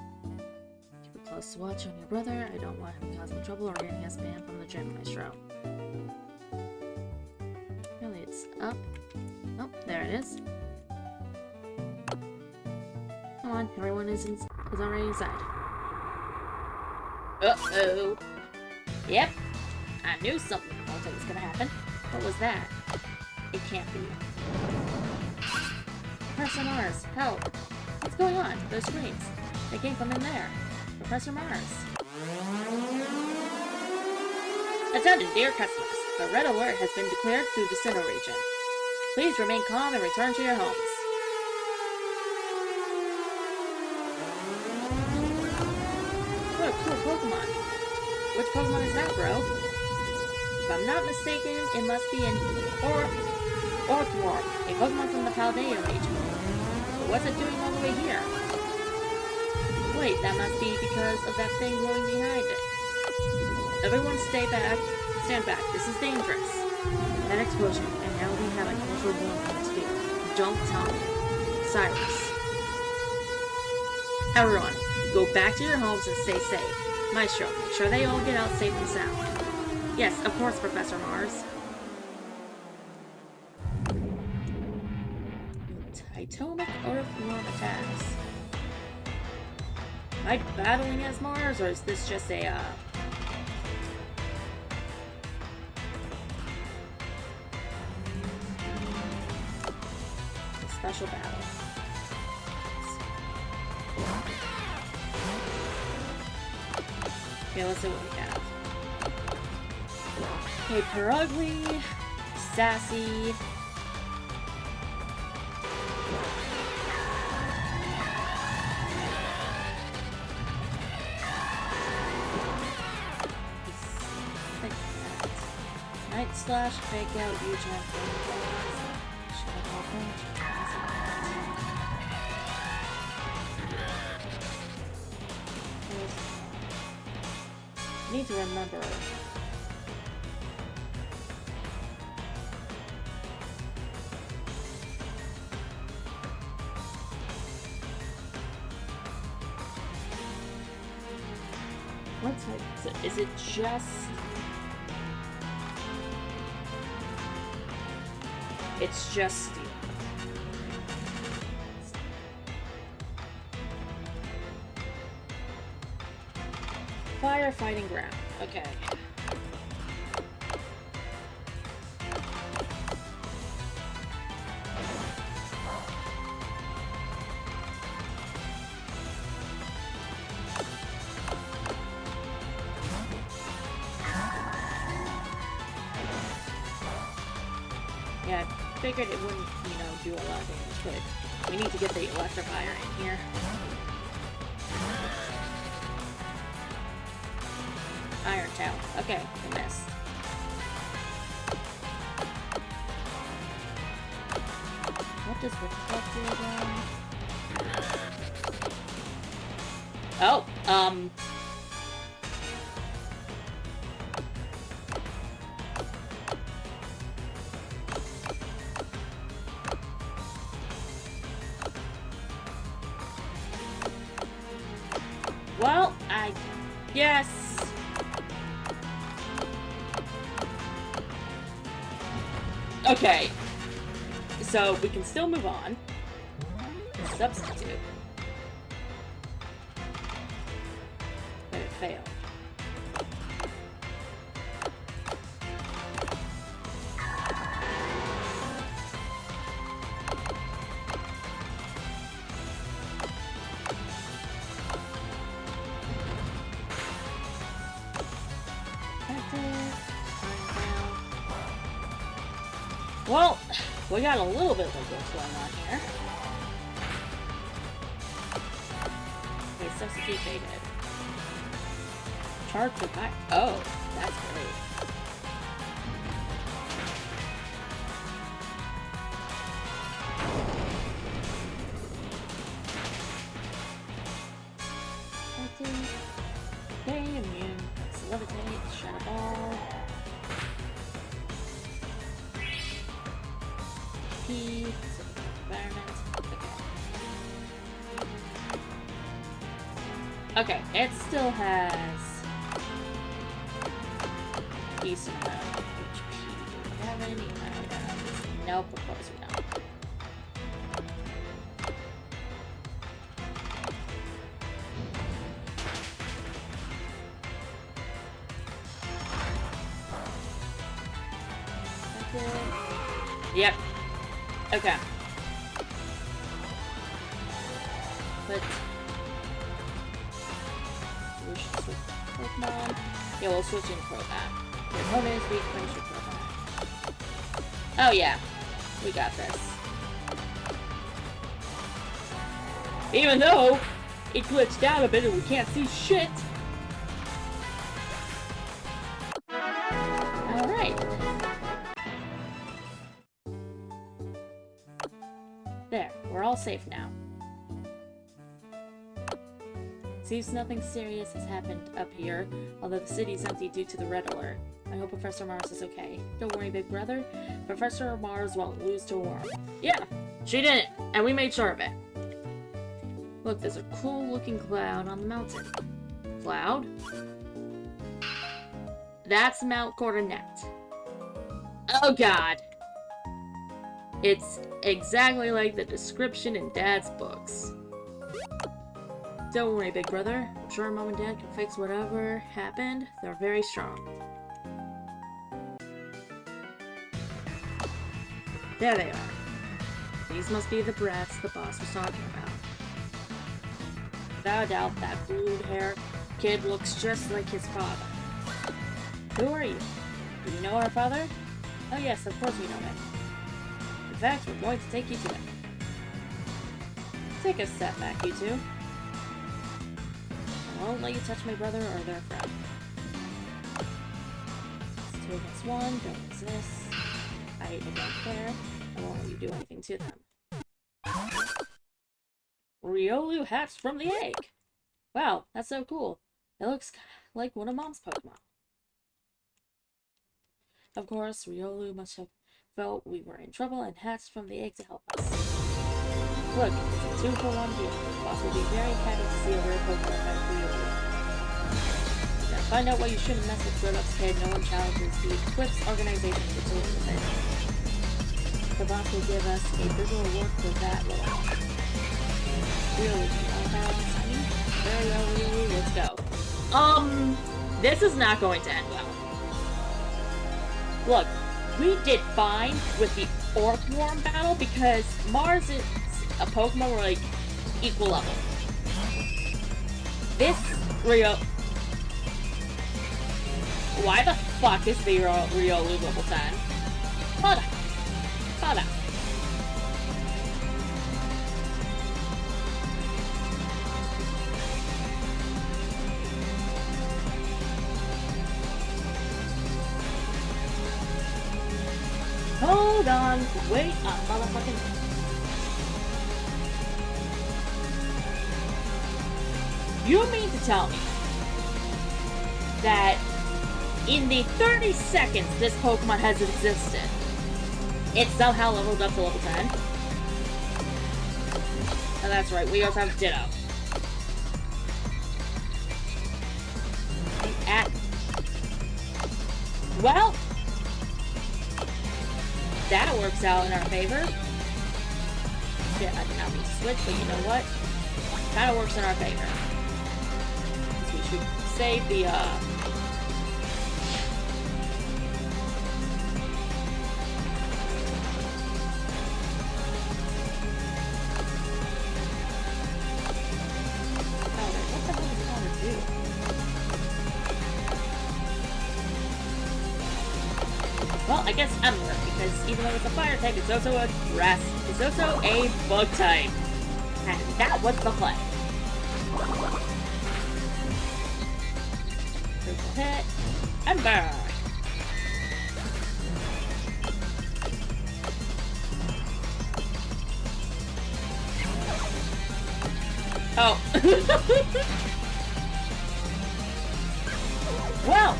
Keep a close watch on your brother. I don't want him causing trouble or getting us banned from the gym, Maestro. Really, it's up. Oh, there it is. Come on, everyone is already inside. Uh-oh. Yep. I knew something was gonna happen. What was that? It can't be. Professor Mars, help! What's going on? Those screams. They came from in there. Professor Mars. Attention, dear customers. The red alert has been declared through the Sinnoh region. Please remain calm and return to your homes. What a cool Pokemon. Which Pokemon is that, bro? If I'm not mistaken, it must be an Orthworm, a Pokemon from the Paldea region. But what's it doing all the way here? Wait, that must be because of that thing growing behind it. Everyone stay back. Stand back. This is dangerous. That explosion, and now we have an ultra warm atmosphere. Don't tell me. Cyrus. Everyone, go back to your homes and stay safe. Maestro, make sure they all get out safe and sound. Yes, of course, Professor Mars. Atomic Earthworm attacks. Am I battling as Mars, or is this just a special battle? Okay, let's see what we have. Okay, Perugly, Sassy. Night Slash, Fake Out, Huge I need to remember. What type is it? Just... It's just steel. Firefighting ground. Okay. Yeah, I figured it wouldn't, do a lot of damage, but we need to get the electrifier in here. Iron Tail. Okay, I missed. What does reflect do again? Oh, well, I guess. Okay. So we can still move on. Substitute. But it failed. Well, we got a little bit of what's going on here. Okay, substitute faded. Charge with fire. Oh, that's great. Okay, immune. Let's levitate, shadow ball. P, environment. Okay, it still has decent amount of HP. Do we have any items? Nope, of course we don't. Yep. Okay. But we should switch Pokemon. Yeah, we'll switch in Crobat. Your opponent is weak, finish your Crobat. Oh yeah, we got this. Even though it glitched out a bit and we can't see shit. Alright. There, we're all safe now. Seems nothing serious has happened up here, although the city's empty due to the red alert. I hope Professor Mars is okay. Don't worry, big brother. Professor Mars won't lose to a worm. Yeah, she didn't, and we made sure of it. Look, there's a cool-looking cloud on the mountain. Cloud? That's Mount Coronet. Oh god. It's exactly like the description in Dad's books. Don't worry, big brother. I'm sure Mom and Dad can fix whatever happened. They're very strong. There they are. These must be the brats the boss was talking about. Without a doubt, that blue-haired kid looks just like his father. Who are you? Do you know our father? Oh yes, of course we know him. In fact, we're going to take you to him. Take a step back, you two. I won't let you touch my brother or their friend. It's 2 against 1, don't resist. I don't care. I won't let you do anything to them. Riolu hatched from the egg! Wow, that's so cool. It looks like one of Mom's Pokemon. Of course, Riolu must have felt we were in trouble and hatched from the egg to help us. Look, it's a 2-for-1 deal. The boss will be very happy to see a rare Pokemon like Riolu. Now find out why you shouldn't mess with grown-ups, kid. No one challenges the Eclipse organization to deal with it. The boss will give us a big reward for that role. Really, very well, Riolu, let's go. This is not going to end well. Look, we did fine with the Orcworm battle because Mars is a Pokemon we're like equal level. This why the fuck is the Riolu level 10? Hold on. Hold on, wait a motherfucking minute. You mean to tell me that in the 30 seconds this Pokemon has existed, it somehow leveled up to level 10? Oh, that's right, we also have Ditto. Well, that works out in our favor. Shit, I did not mean to switch, but you know what? Kinda works in our favor. So we should save the, well, I guess Ember, because even though it's a fire type, it's also a grass, it's also a bug type. And that was the play. Critical hit, Ember! Oh. Well,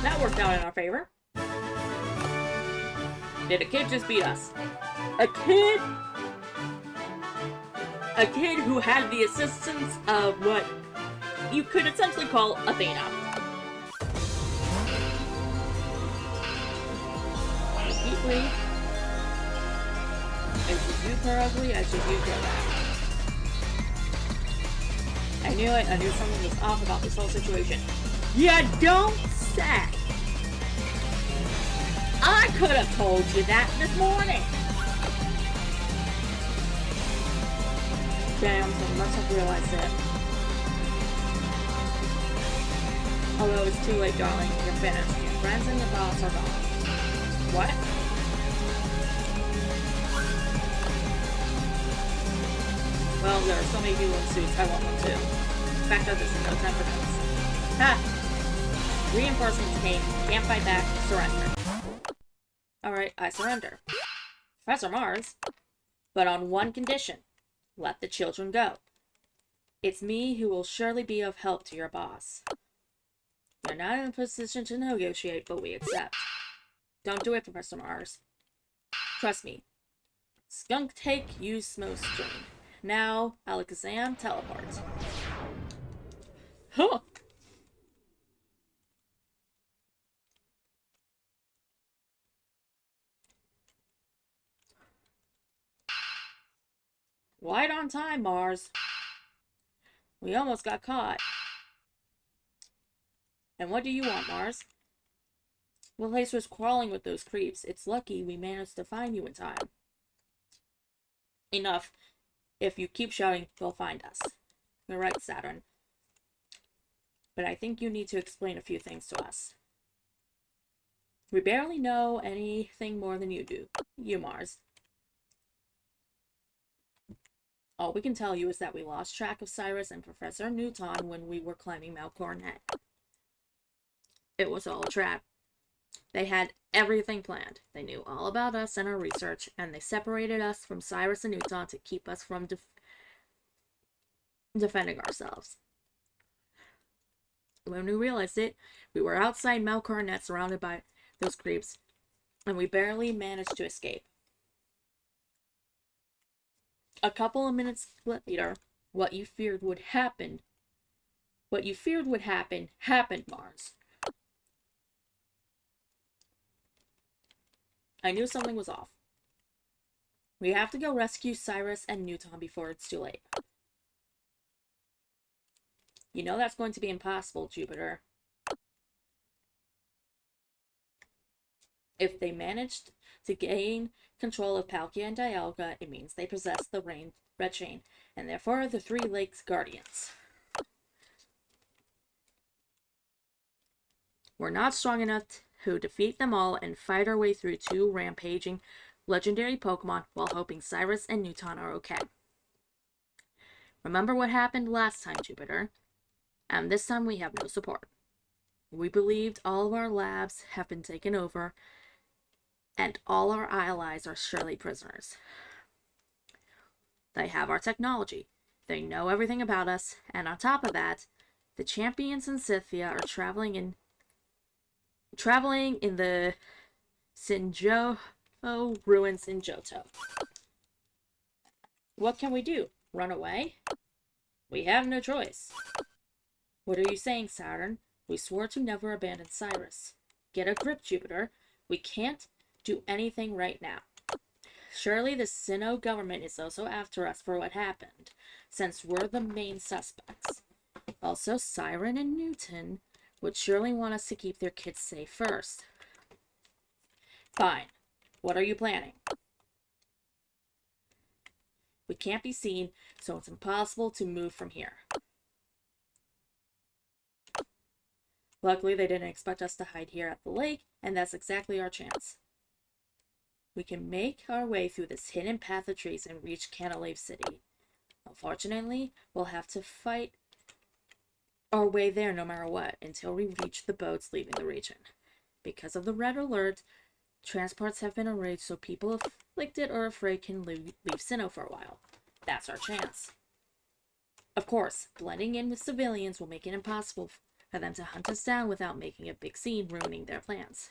that worked out in our favor. Did a kid just beat us? A kid who had the assistance of what you could essentially call Athena. Deeply. I should do her ugly, I should use her back. I knew it, I knew something was off about this whole situation. You don't say! I could have told you that this morning! Damn, so must have realized it. Although it's too late, darling. You're finished. Your friends and your boss are gone. What? Well, there are so many people in suits. I want one too. Back up this in no time for notes. Ha! Reinforcements came. Can't fight back. Surrender. Alright, I surrender. Professor Mars. But on one condition. Let the children go. It's me who will surely be of help to your boss. You're not in a position to negotiate, but we accept. Don't do it, Professor Mars. Trust me. Skunk take, use smoke string. Now, Alakazam, teleport. Huh! Right on time, Mars. We almost got caught. And what do you want, Mars? The place was crawling with those creeps. It's lucky we managed to find you in time. Enough. If you keep shouting, they'll find us. You're right, Saturn. But I think you need to explain a few things to us. We barely know anything more than you do. You, Mars. All we can tell you is that we lost track of Cyrus and Professor Newton when we were climbing Mount Coronet. It was all a trap. They had everything planned. They knew all about us and our research, and they separated us from Cyrus and Newton to keep us from defending ourselves. When we realized it, we were outside Mount Coronet surrounded by those creeps, and we barely managed to escape. A couple of minutes later, what you feared would happen, happened, Mars. I knew something was off. We have to go rescue Cyrus and Newton before it's too late. You know that's going to be impossible, Jupiter. If they managed to gain control of Palkia and Dialga, it means they possess the Red Chain, and therefore the Three Lakes Guardians. We're not strong enough to defeat them all and fight our way through 2 rampaging legendary Pokemon while hoping Cyrus and Newton are okay. Remember what happened last time, Jupiter? And this time we have no support. We believed all of our labs have been taken over, and all our allies are surely prisoners. They have our technology. They know everything about us, and on top of that, the champions in Scythia are traveling in the Sinjo ruins in Johto. What can we do? Run away? We have no choice. What are you saying, Saturn? We swore to never abandon Cyrus. Get a grip, Jupiter. We can't do anything right now. Surely the Sinnoh government is also after us for what happened, since we're the main suspects. Also, Siren and Newton would surely want us to keep their kids safe first. Fine. What are you planning? We can't be seen, so it's impossible to move from here. Luckily, they didn't expect us to hide here at the lake, and that's exactly our chance. We can make our way through this hidden path of trees and reach Canalave City. Unfortunately, we'll have to fight our way there no matter what, until we reach the boats leaving the region. Because of the red alert, transports have been arranged so people afflicted or afraid can leave Sinnoh for a while. That's our chance. Of course, blending in with civilians will make it impossible for them to hunt us down without making a big scene, ruining their plans.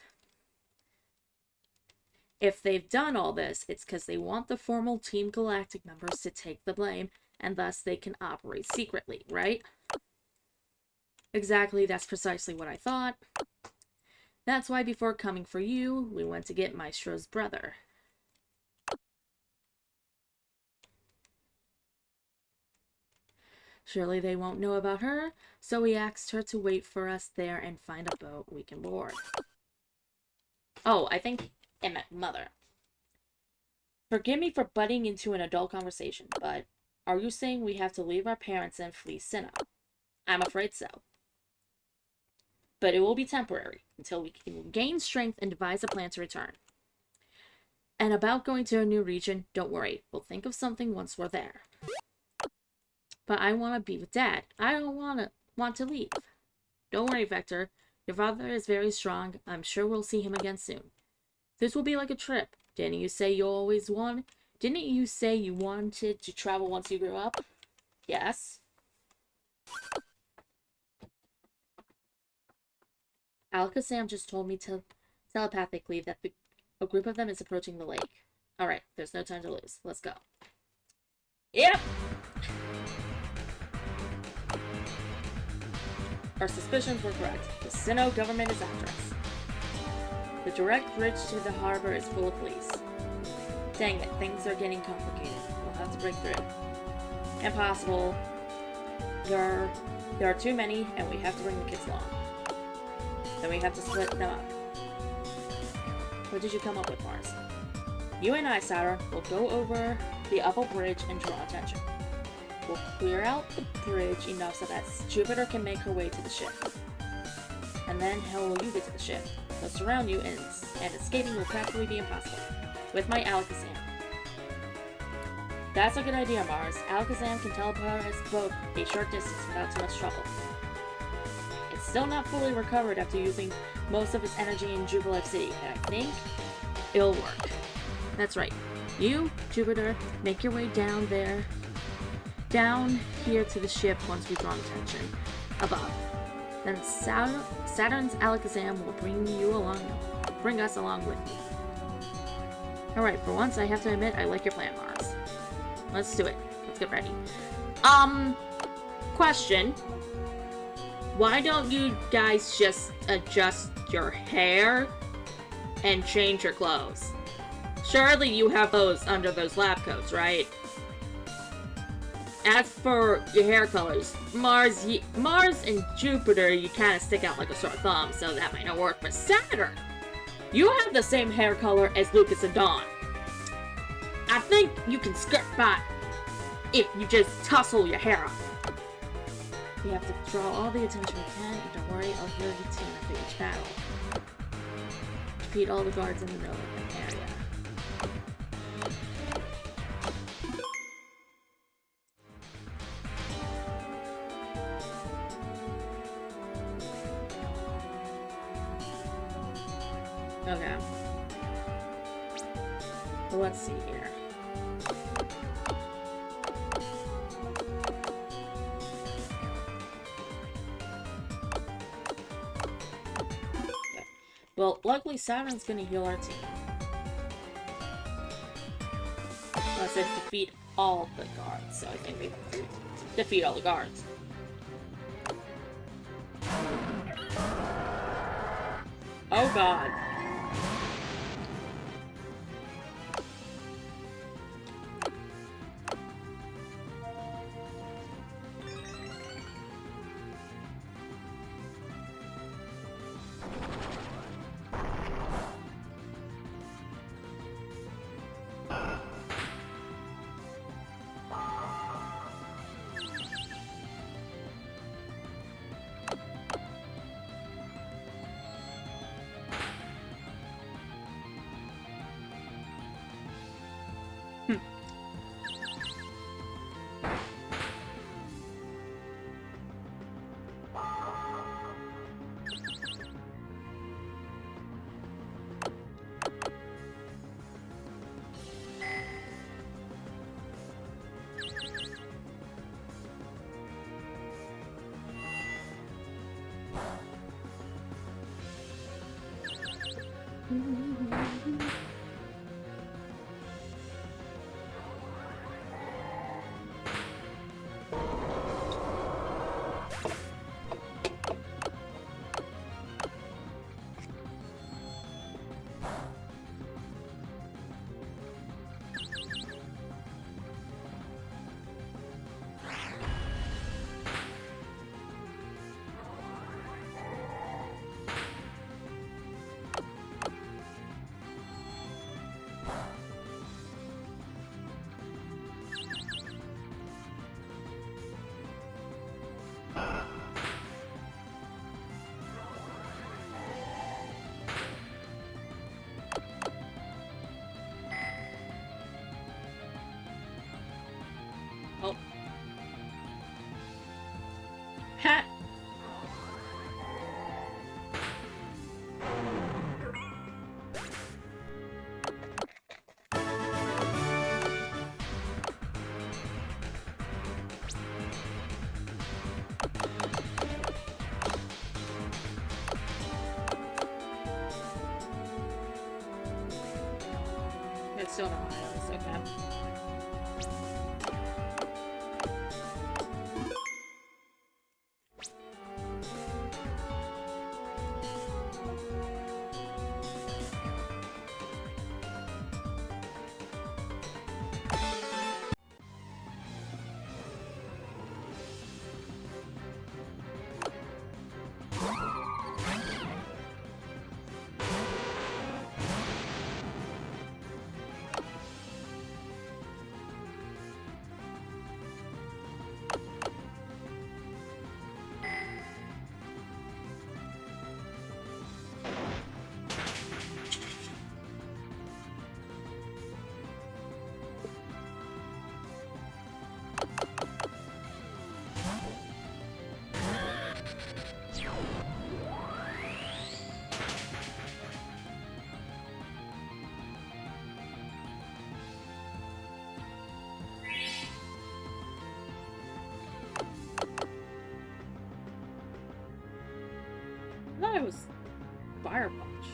If they've done all this, it's because they want the formal Team Galactic members to take the blame, and thus they can operate secretly, right? Exactly, that's precisely what I thought. That's why before coming for you, we went to get Maestro's brother. Surely they won't know about her, so we asked her to wait for us there and find a boat we can board. Oh, I think it meant mother. Forgive me for butting into an adult conversation, but are you saying we have to leave our parents and flee Sinnoh? I'm afraid so. But it will be temporary, until we can gain strength and devise a plan to return. And about going to a new region, don't worry, we'll think of something once we're there. But I want to be with Dad. I don't want to leave. Don't worry, Vector. Your father is very strong. I'm sure we'll see him again soon. This will be like a trip. Didn't you say you wanted to travel once you grew up? Yes. Alakazam just told me telepathically that a group of them is approaching the lake. Alright, there's no time to lose. Let's go. Yep! Our suspicions were correct. The Sinnoh government is after us. The direct bridge to the harbor is full of police. Dang it, things are getting complicated. We'll have to break through. Impossible. There are too many, and we have to bring the kids along. Then we have to split them up. What did you come up with, Mars? You and I, Saturn, will go over the upper bridge and draw attention. We'll clear out the bridge enough so that Jupiter can make her way to the ship. And then how will you get to the ship? They'll surround you, and escaping will practically be impossible. With my Alakazam. That's a good idea, Mars. Alakazam can teleport us both a short distance without too much trouble. It's still not fully recovered after using most of its energy in Jubilife City, and I think it'll work. That's right. You, Jupiter, make your way down here to the ship once we draw attention above. Then Saturn's Alakazam will bring us along with you. Alright, for once I have to admit I like your plan, Mars. Let's do it. Let's get ready. Question. Why don't you guys just adjust your hair and change your clothes? Surely you have those under those lab coats, right? As for your hair colors, Mars and Jupiter, you kind of stick out like a sore thumb, so that might not work. But Saturn, you have the same hair color as Lucas and Dawn. I think you can skirt by if you just tussle your hair up. We have to draw all the attention we can, and don't worry, I'll hear your team after each battle. Defeat all the guards in the middle of the area. Okay. Well, let's see here. Okay. Well, luckily Saturn's gonna heal our team. I said defeat all the guards, so I think we have to defeat all the guards. Oh god. Oh. Ha! It's still not honest, okay. thought it was Fire Punch.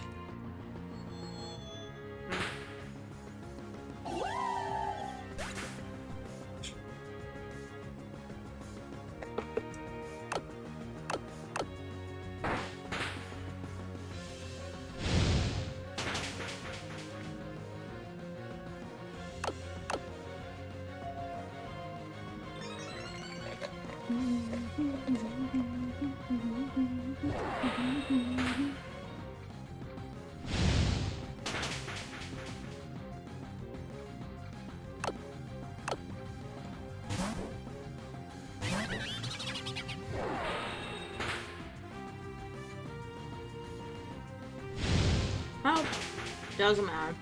Oh, doesn't matter.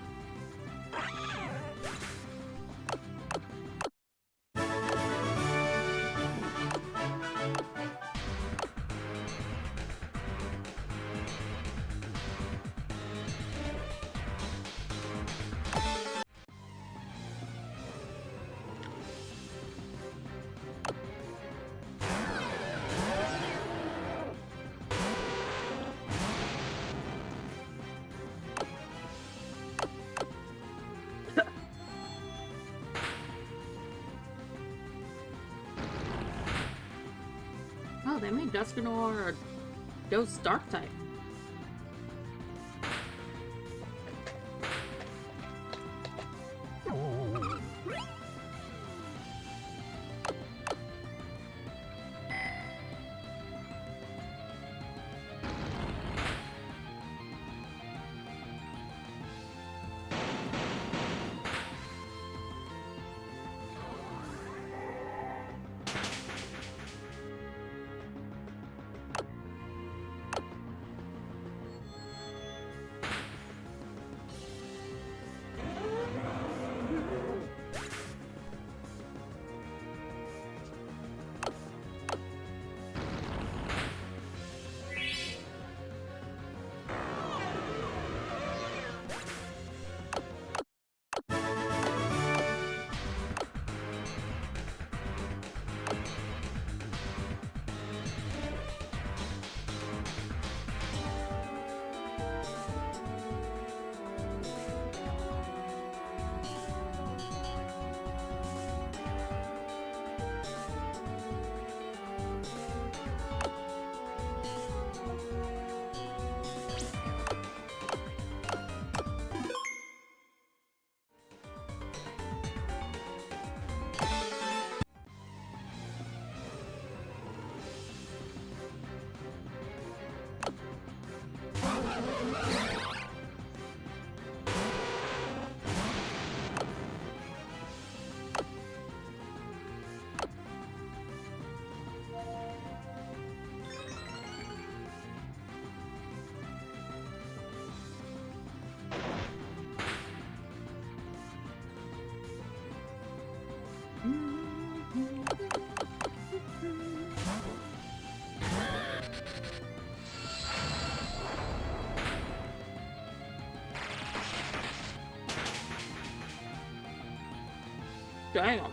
Oh, they made Dusknoir a Ghost Dark type. Damn.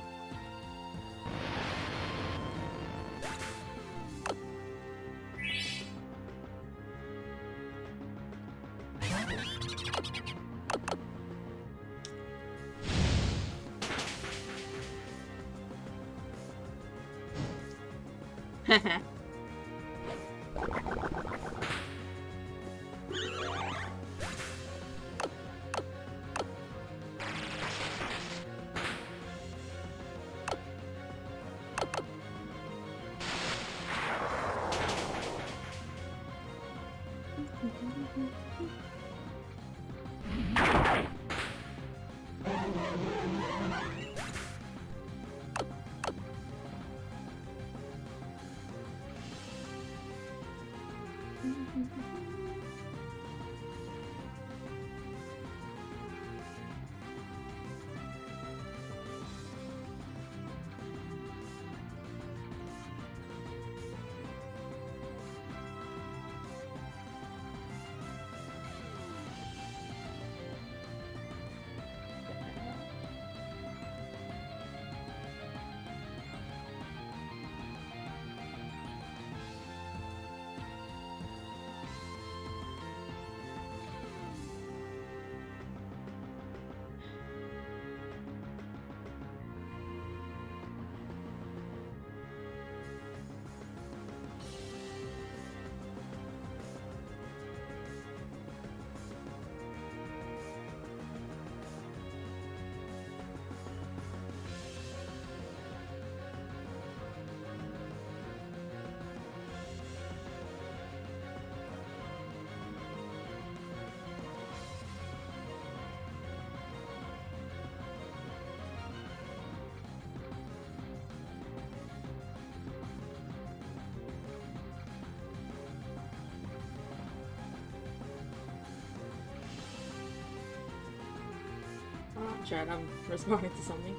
Heh. chat, I'm responding to something.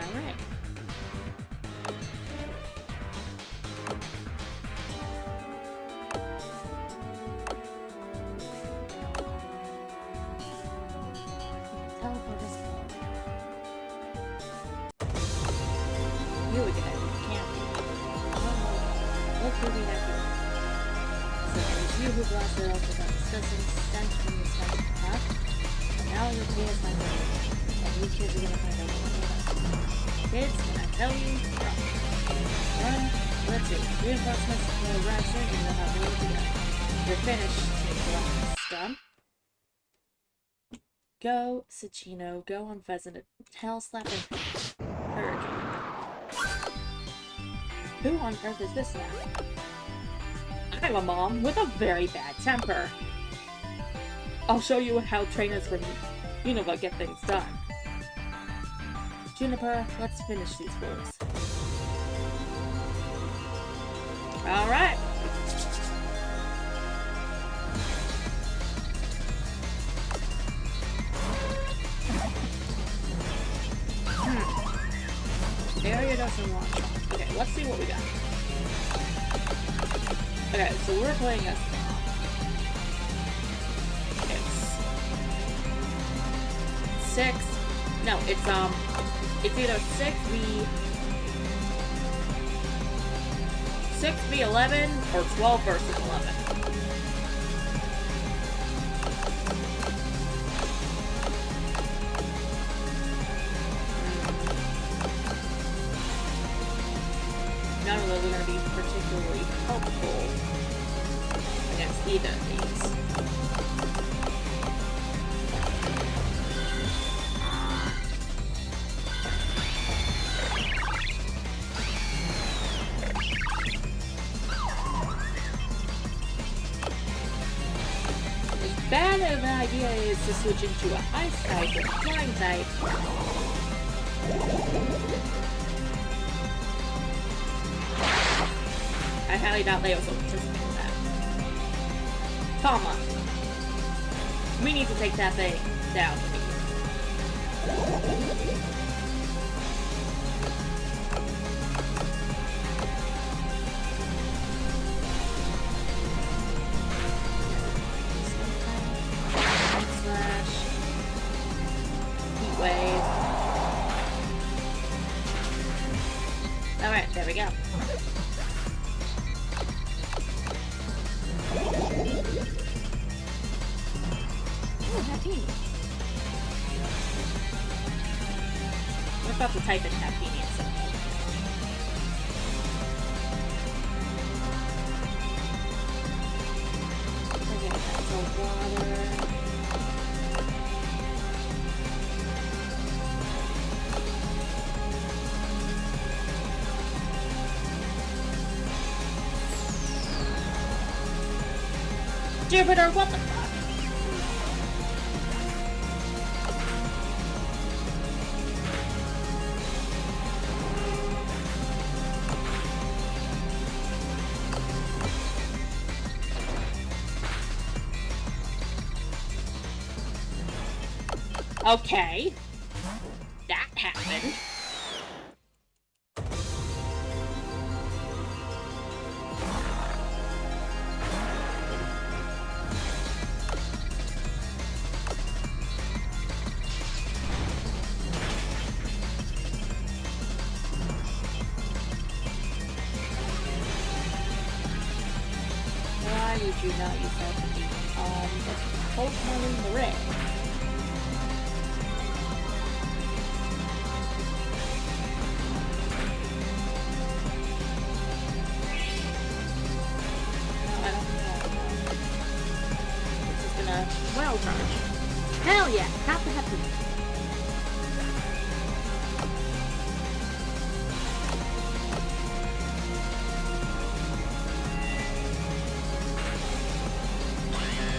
Alright. Teleport us forward. You again, camping. Oh, what could we have here? So it was you who blasted off without discussing stench from the side path. And now your pay is my brother. And you kids are gonna find out what it is. Kids, can I tell you? Run. Let's see. Reinforcements will arrive soon and you'll have nowhere to go. You're finished. Done. Go, Sachino. Go on Pheasant. Tail slapping Hurricane. Who on earth is this now? I'm a mom with a very bad temper. I'll show you how trainers from Unova get things done. Juniper, let's finish these fools. Alright. Area doesn't launch. Okay, let's see what we got. Okay, so we're playing as it's 6. No, it's either 6v11 or 12 versus 11. None of those are going to be particularly helpful against either of these. As bad of an idea is to switch into an ice type or flying type. I highly doubt Leos will participate in that. Comma. We need to take that thing down. Slash. Heat wave. Alright, there we go. about to type in happiness. Okay, that's a water. Jupiter, what the fuck? Okay. That happened. Why would you not use that to be Pokemon in the ring? Well charge. Hell yeah, have to happen.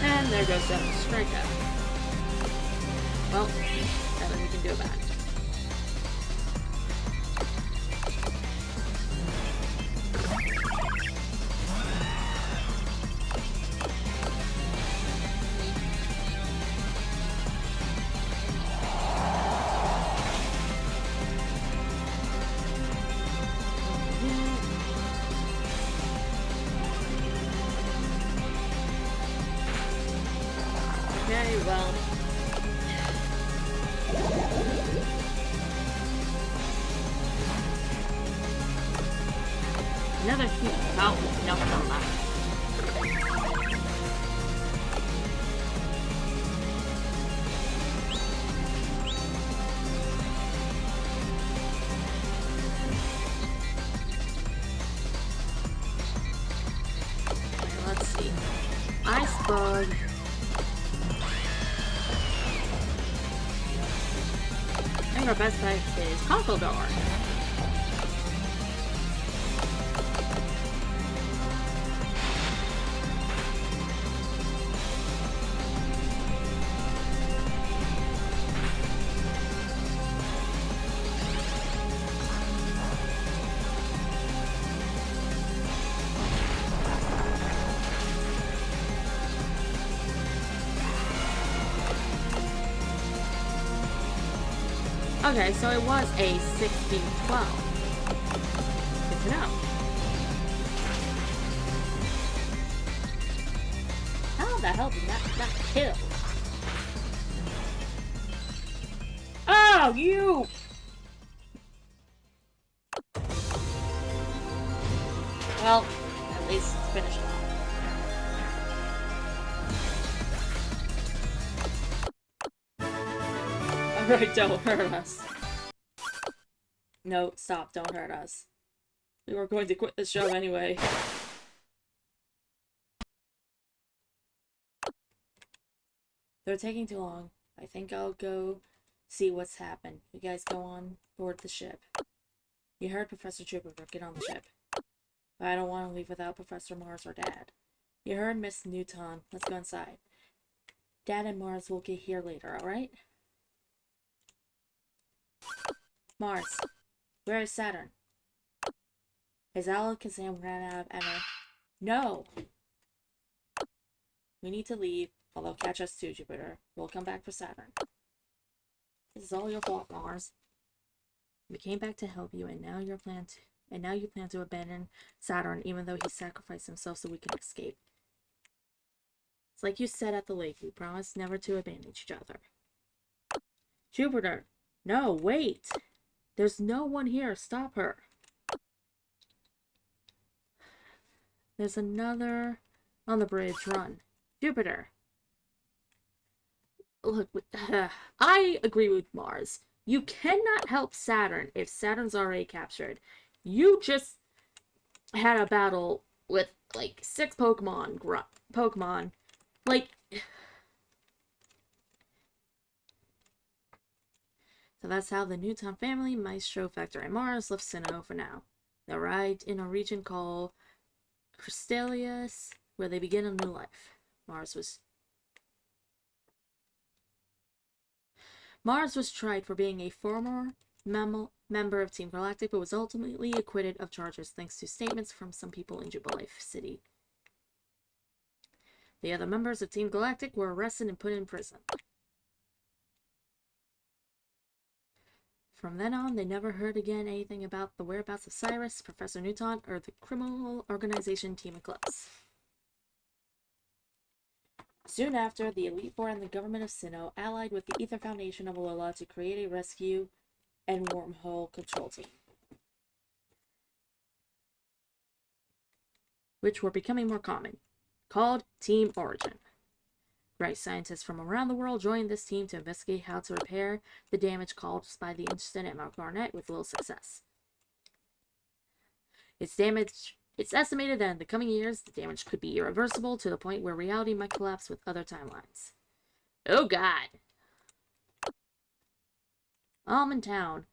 And there goes that strikeout. Well, nothing we can do about it. Okay, well. Another huge mountain. No, no, not. Okay, let's see. Ice bug. I think our best bet is Conkeldurr. Okay, so it was a 16-12. Good to know. How the hell did that kill? Oh, you! Well, at least it's finished off. Alright, don't hurt us. No, stop, don't hurt us. We were going to quit the show anyway. They're taking too long. I think I'll go see what's happened. You guys go on board the ship. You heard Professor Jupiter, get on the ship. But I don't want to leave without Professor Mars or Dad. You heard Miss Newton, let's go inside. Dad and Mars will get here later, alright? Mars, where is Saturn? His Alakazam ran out of ammo. No! We need to leave, or they'll catch us too, Jupiter. We'll come back for Saturn. This is all your fault, Mars. We came back to help you, and now you plan to abandon Saturn, even though he sacrificed himself so we can escape. It's like you said at the lake, we promised never to abandon each other. Jupiter! No, wait! There's no one here, stop her! There's another on the bridge, run. Jupiter! Look, I agree with Mars. You cannot help Saturn if Saturn's already captured. You just had a battle with like 6 Pokemon. Like, so that's how the Newton family, Maestro, Vector, and Mars left Sinnoh for now. They arrived in a region called Crystalius, where they begin a new life. Mars was tried for being a former member of Team Galactic, but was ultimately acquitted of charges thanks to statements from some people in Jubilife City. The other members of Team Galactic were arrested and put in prison. From then on, they never heard again anything about the whereabouts of Cyrus, Professor Newton, or the criminal organization Team Eclipse. Soon after, the Elite Four and the government of Sinnoh allied with the Ether Foundation of Alola to create a rescue and wormhole control team, which were becoming more common, called Team Origin. Great scientists from around the world joined this team to investigate how to repair the damage caused by the incident at Mount Garnet with little success. It's estimated that in the coming years, the damage could be irreversible to the point where reality might collapse with other timelines. Oh god! Almond Town,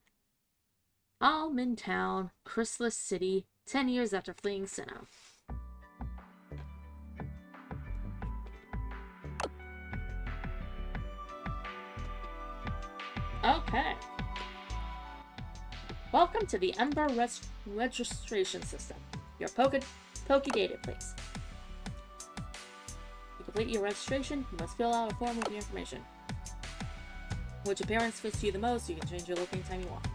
Chrysalis City, 10 years after fleeing Sinnoh. Okay. Welcome to the Ember Registration System, your Poke database. To complete your registration, you must fill out a form with your information. Which appearance fits you the most, you can change your look anytime you want.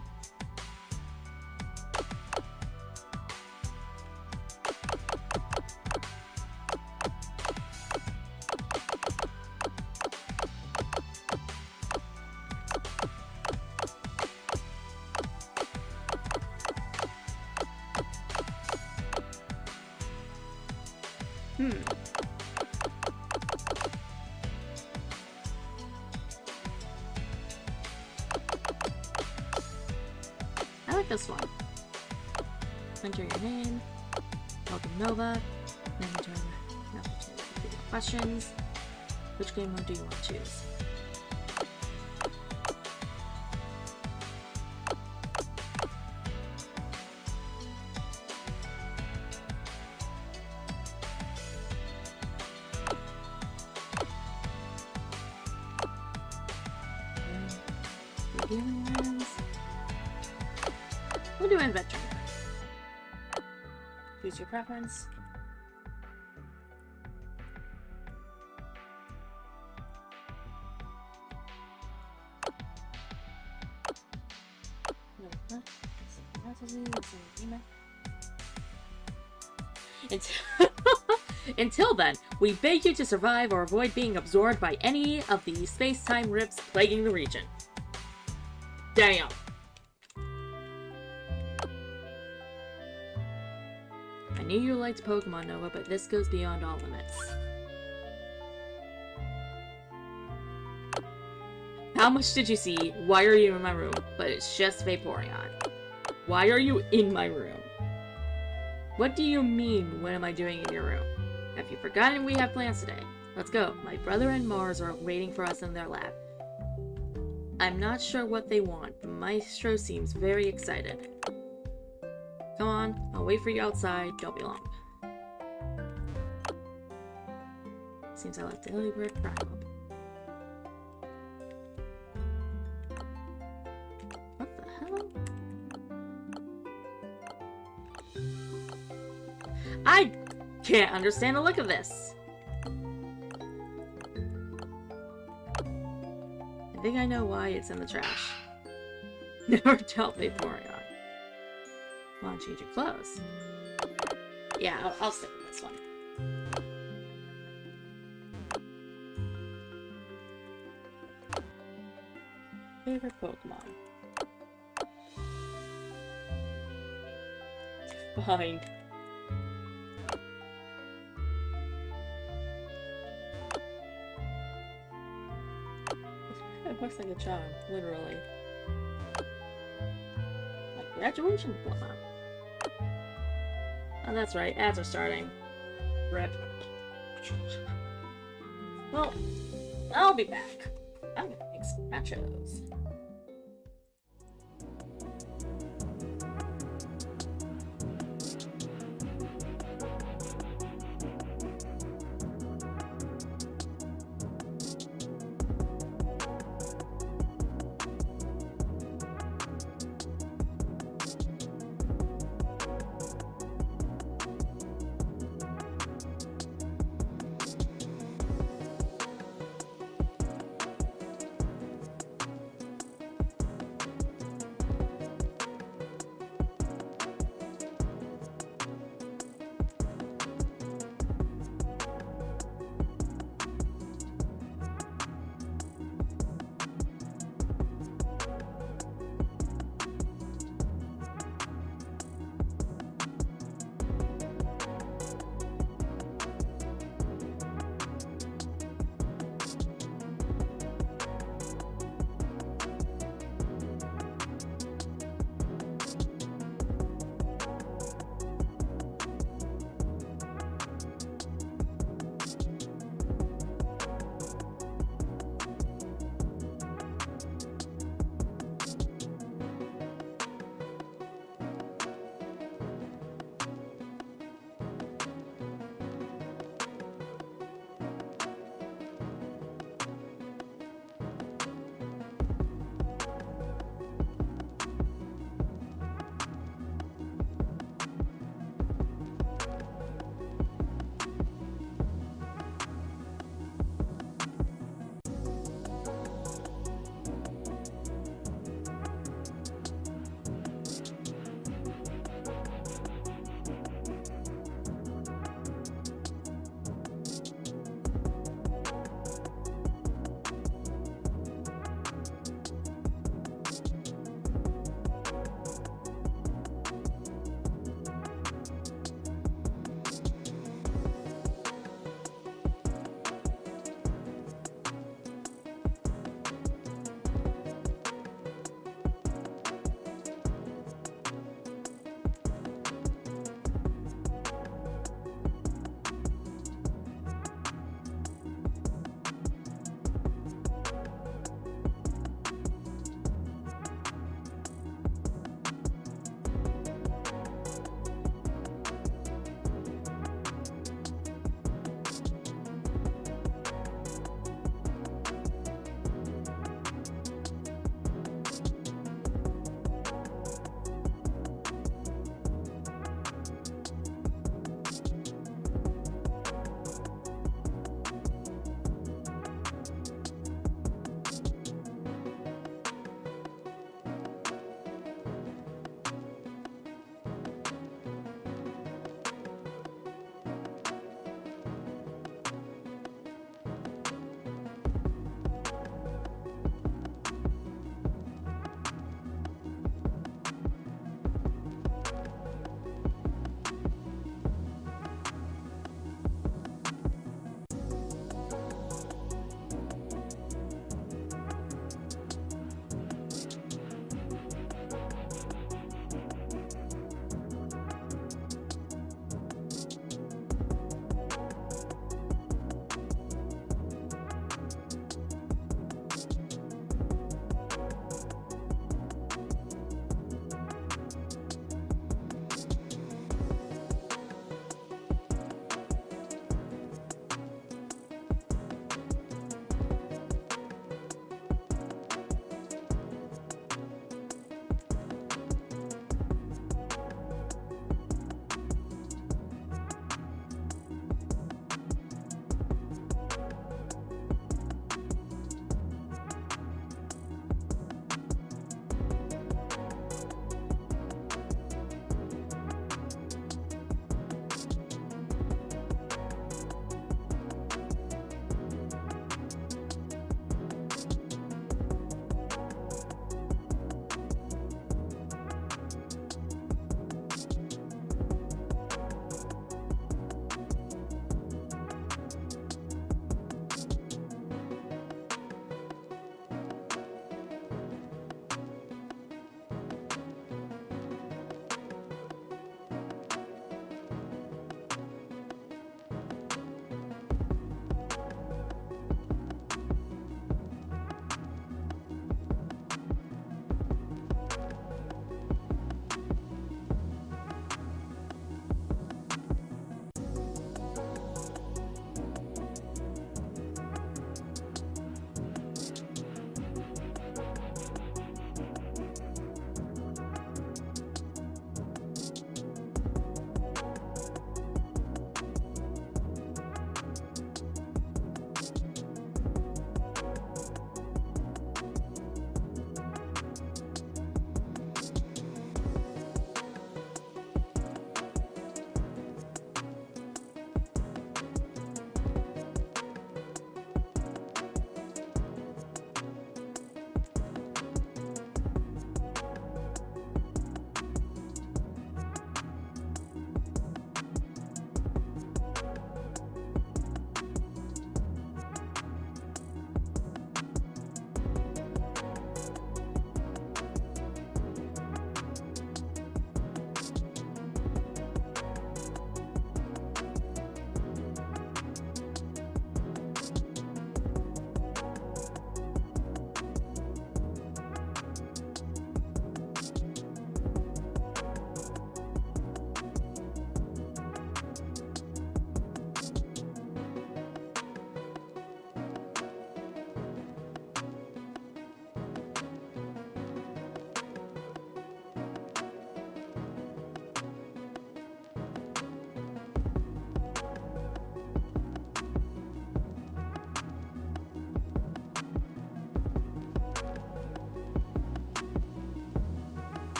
I like this one. Enter your name. Welcome Nova. Then enter questions. Which game mode do you want to choose? We'll do inventory. Choose your preference. Until then, we beg you to survive or avoid being absorbed by any of the space-time rifts plaguing the region. Damn. I knew you liked Pokemon, Nova, but this goes beyond all limits. How much did you see? Why are you in my room? But it's just Vaporeon. Why are you in my room? What do you mean, what am I doing in your room? Have you forgotten we have plans today? Let's go. My brother and Mars are waiting for us in their lab. I'm not sure what they want, but Maestro seems very excited. Come on, I'll wait for you outside. Don't be long. Seems I left Daily Bird Prime up. What the hell? I can't understand the look of this. I think I know why it's in the trash. Never dealt Vaporeon. Want to change your clothes? Yeah, I'll stick with this one. Favorite Pokemon? Fine. It looks like a charm, literally. graduation diploma. Oh, that's right. Ads are starting. Rip. Well, I'll be back. I'm gonna make some nachos.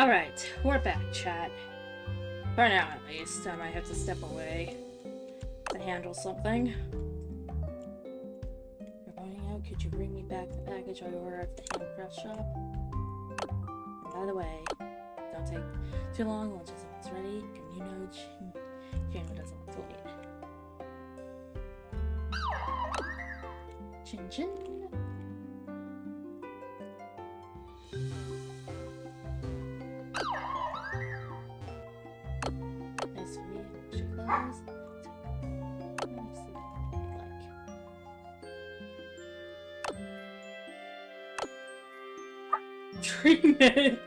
Alright, we're back, chat. For now, at least. I might have to step away to handle something. You're going out. Could you bring me back the package I ordered at the handcraft shop? And by the way, don't take too long. Lunch is almost ready. And you know, Jano doesn't want to wait. Chin chin. Nice for me. Wash your clothes. Treatment.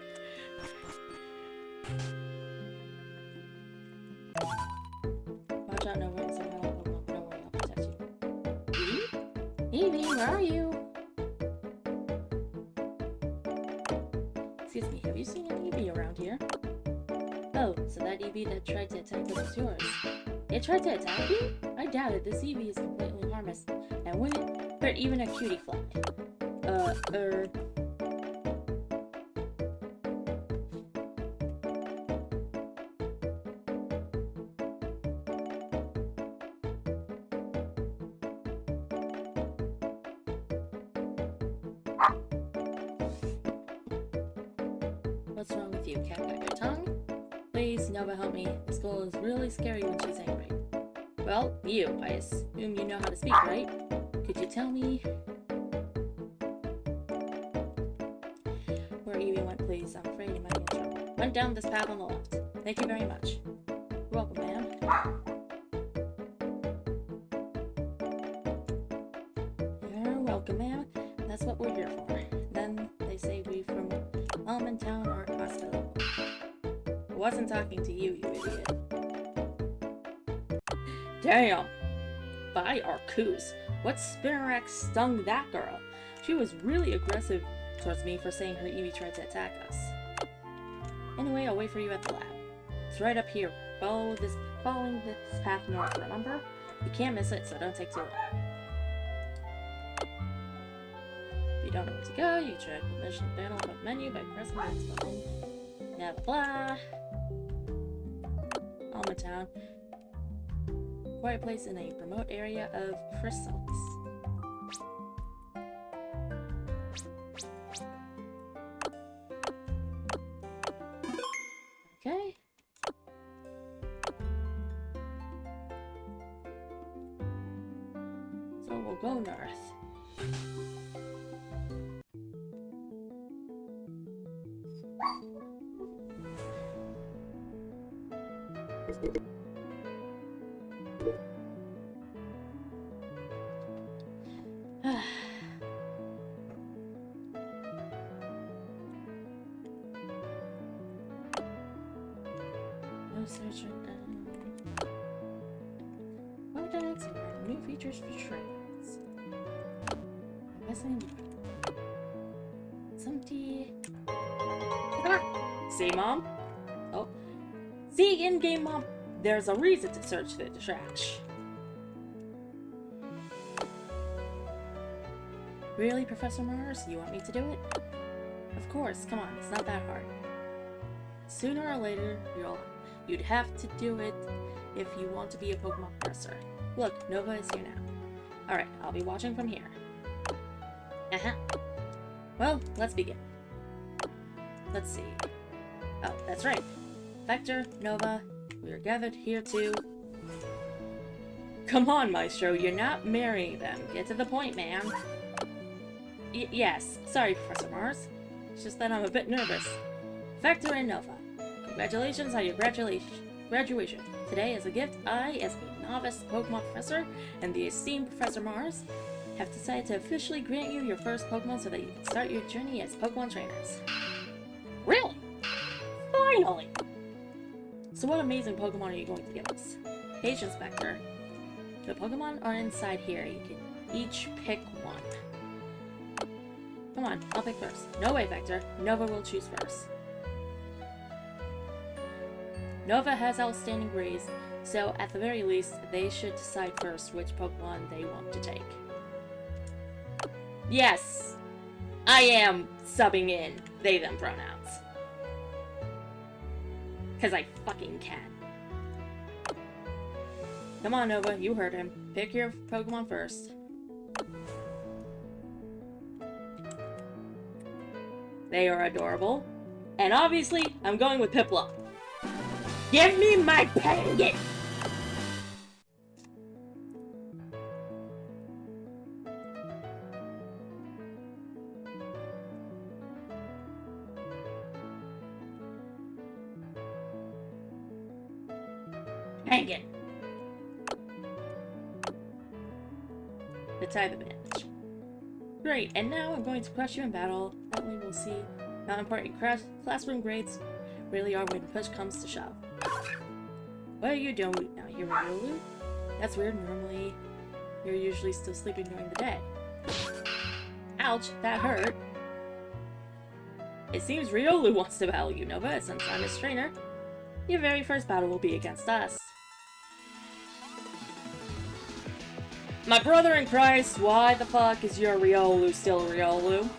Watch out, no worries. Don't worry, I'll protect you. Evie, where are you? Excuse me, have you seen an Evie around here? Oh, so that Evie that tried to attack us was yours. It tried to attack you? I doubt it. This Evie is completely harmless and wouldn't hurt even a cutie fly. What's wrong with you? Cat got your tongue? Please, Nova, help me. This girl is really scary when she's angry. Well, you. I assume you know how to speak, right? Could you tell me where Evie went, please? I'm afraid you might be in trouble. Went down this path on the left. Thank you very much. You're welcome, ma'am. You're welcome, ma'am. That's what we're here for. Then they say we from Town are hospitable. I wasn't talking to you, you idiot. Damn! By Arcus, what Spinnerack stung that girl? She was really aggressive towards me for saying her Evie tried to attack us. Anyway, I'll wait for you at the lab. It's right up here. Following this path north, remember? You can't miss it, so don't take too long. If you don't know where to go, you check the mission panel of the menu by pressing the X button. Blah blah blah. Town. Quiet place in a remote area of Chrysalis. Okay. So we'll go north. No search. Codex and new features for trains. I'm missing some tea. See, Mom? Oh. See, in-game, Mom? There's a reason to search the trash. Really, Professor Mars? You want me to do it? Of course, come on, it's not that hard. Sooner or later, you'd have to do it if you want to be a Pokemon professor. Look, Nova is here now. Alright, I'll be watching from here. Well, let's begin. Let's see. Oh, that's right. Vector, Nova, we are gathered here to... Come on, Maestro, you're not marrying them. Get to the point, man. Yes, sorry, Professor Mars. It's just that I'm a bit nervous. Vector and Nova, congratulations on your graduation. Today, as a gift, I, as a novice Pokemon professor, and the esteemed Professor Mars, have decided to officially grant you your first Pokemon so that you can start your journey as Pokemon trainers. Really? Finally! So what amazing Pokemon are you going to give us? Patience, Vector. The Pokemon are inside here. You can each pick one. Come on, I'll pick first. No way, Vector. Nova will choose first. Nova has outstanding grades, so at the very least, they should decide first which Pokemon they want to take. Yes! I am subbing in they-them pronouns. Because I fucking can. Come on, Nova, you heard him. Pick your Pokemon first. They are adorable. And obviously, I'm going with Piplup. Give me my pendant! Pendant! The type advantage. Great, and now I'm going to crush you in battle. That way we'll see how important classroom grades really are when push comes to shove. What are you doing now here, Riolu? That's weird. Normally, you're usually still sleeping during the day. Ouch, that hurt. It seems Riolu wants to battle you, Nova, since I'm his trainer. Your very first battle will be against us. My brother in Christ, why the fuck is your Riolu still Riolu?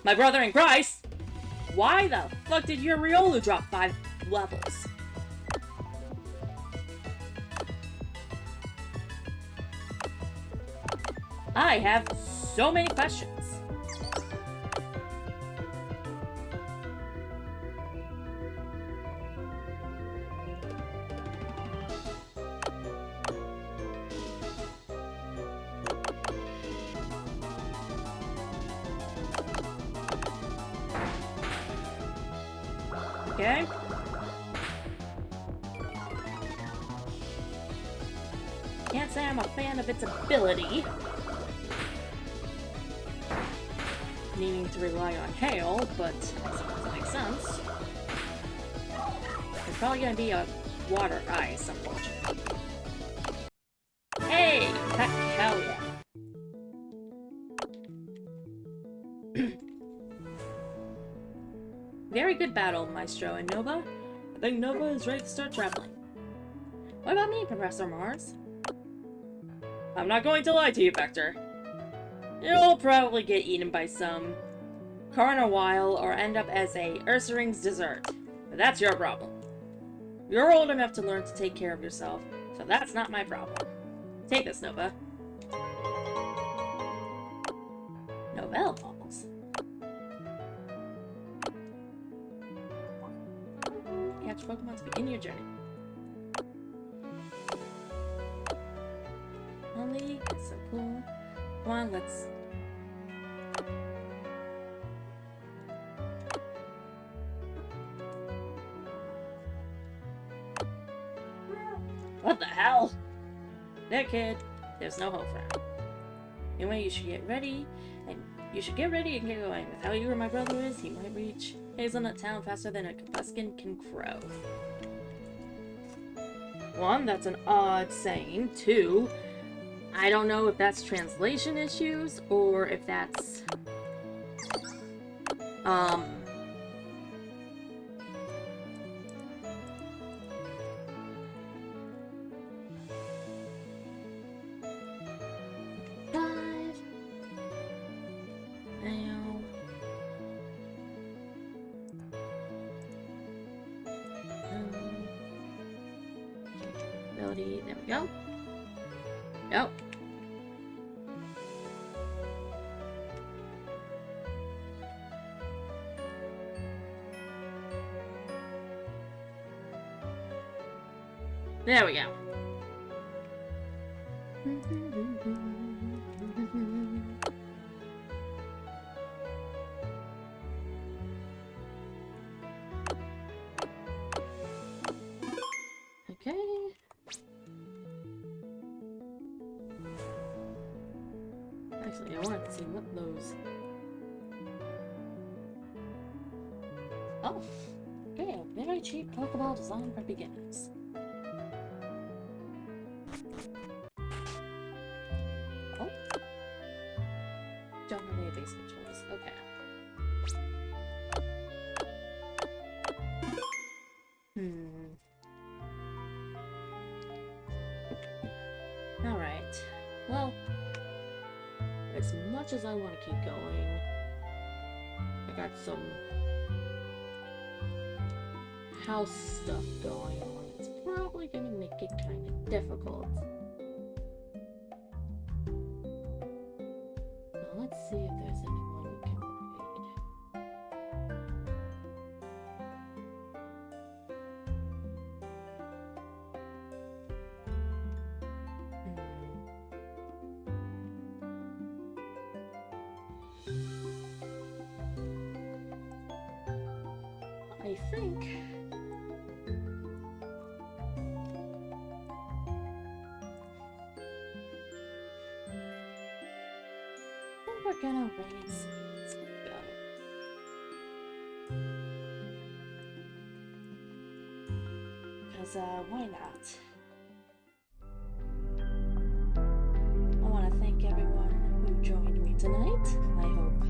My brother in Christ, why the fuck did your Riolu drop 5 levels? I have so many questions. Okay. Can't say I'm a fan of its ability. Needing to rely on hail, but I suppose it makes sense. It's probably gonna be a water ice, unfortunately. Hey! Heck, hell yeah. Very good battle, Maestro and Nova. I think Nova is ready to start traveling. What about me, Professor Mars? I'm not going to lie to you, Vector. You'll probably get eaten by some Carnivile or end up as a Ursaring's dessert. But that's your problem. You're old enough to learn to take care of yourself, so that's not my problem. Take this, Nova. Novell balls. Catch Pokemon to begin your journey. Only, that's so cool. Come on, let's... What the hell? That kid, there's no hope for him. Anyway, you should get ready, and get going. With how you or my brother is, he might reach Hazelnut Town faster than a Kabuskin can crow. 1, that's an odd saying. 2, I don't know if that's translation issues, or if that's... 5. Now... Ability, there we go. Nope. There we go. Okay. Actually, I wanted to see what those... Oh! Okay, a very cheap Pokeball designed for beginners. Oh? Generally a basic choice. Okay. Alright. Well, as much as I want to keep going, got some house stuff going on. It's probably gonna make it kind of difficult. So let's see if there's anyone we can raid. I think we're gonna raid some. Let's go. Because why not? I want to thank everyone who joined me tonight. I hope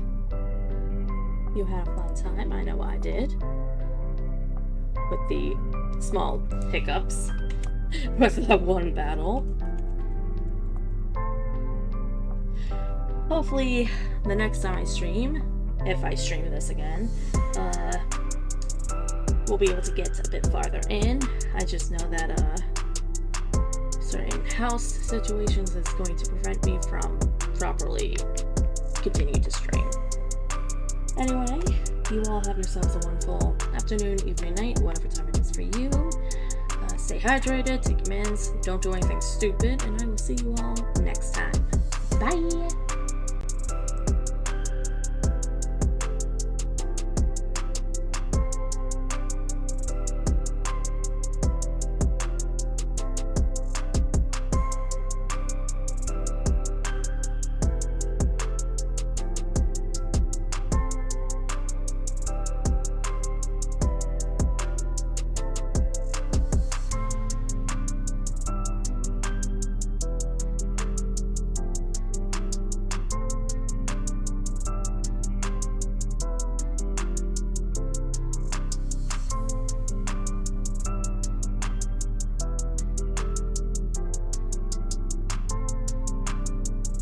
you had a fun time. I know I did. With the small hiccups with that one battle. Hopefully, the next time I stream, if I stream this again, we'll be able to get a bit farther in. I just know that certain house situations is going to prevent me from properly continuing to stream. Anyway, you all have yourselves a wonderful afternoon, evening, night, whatever time it is for you. Stay hydrated, take your meds, don't do anything stupid, and I will see you all next time. Bye!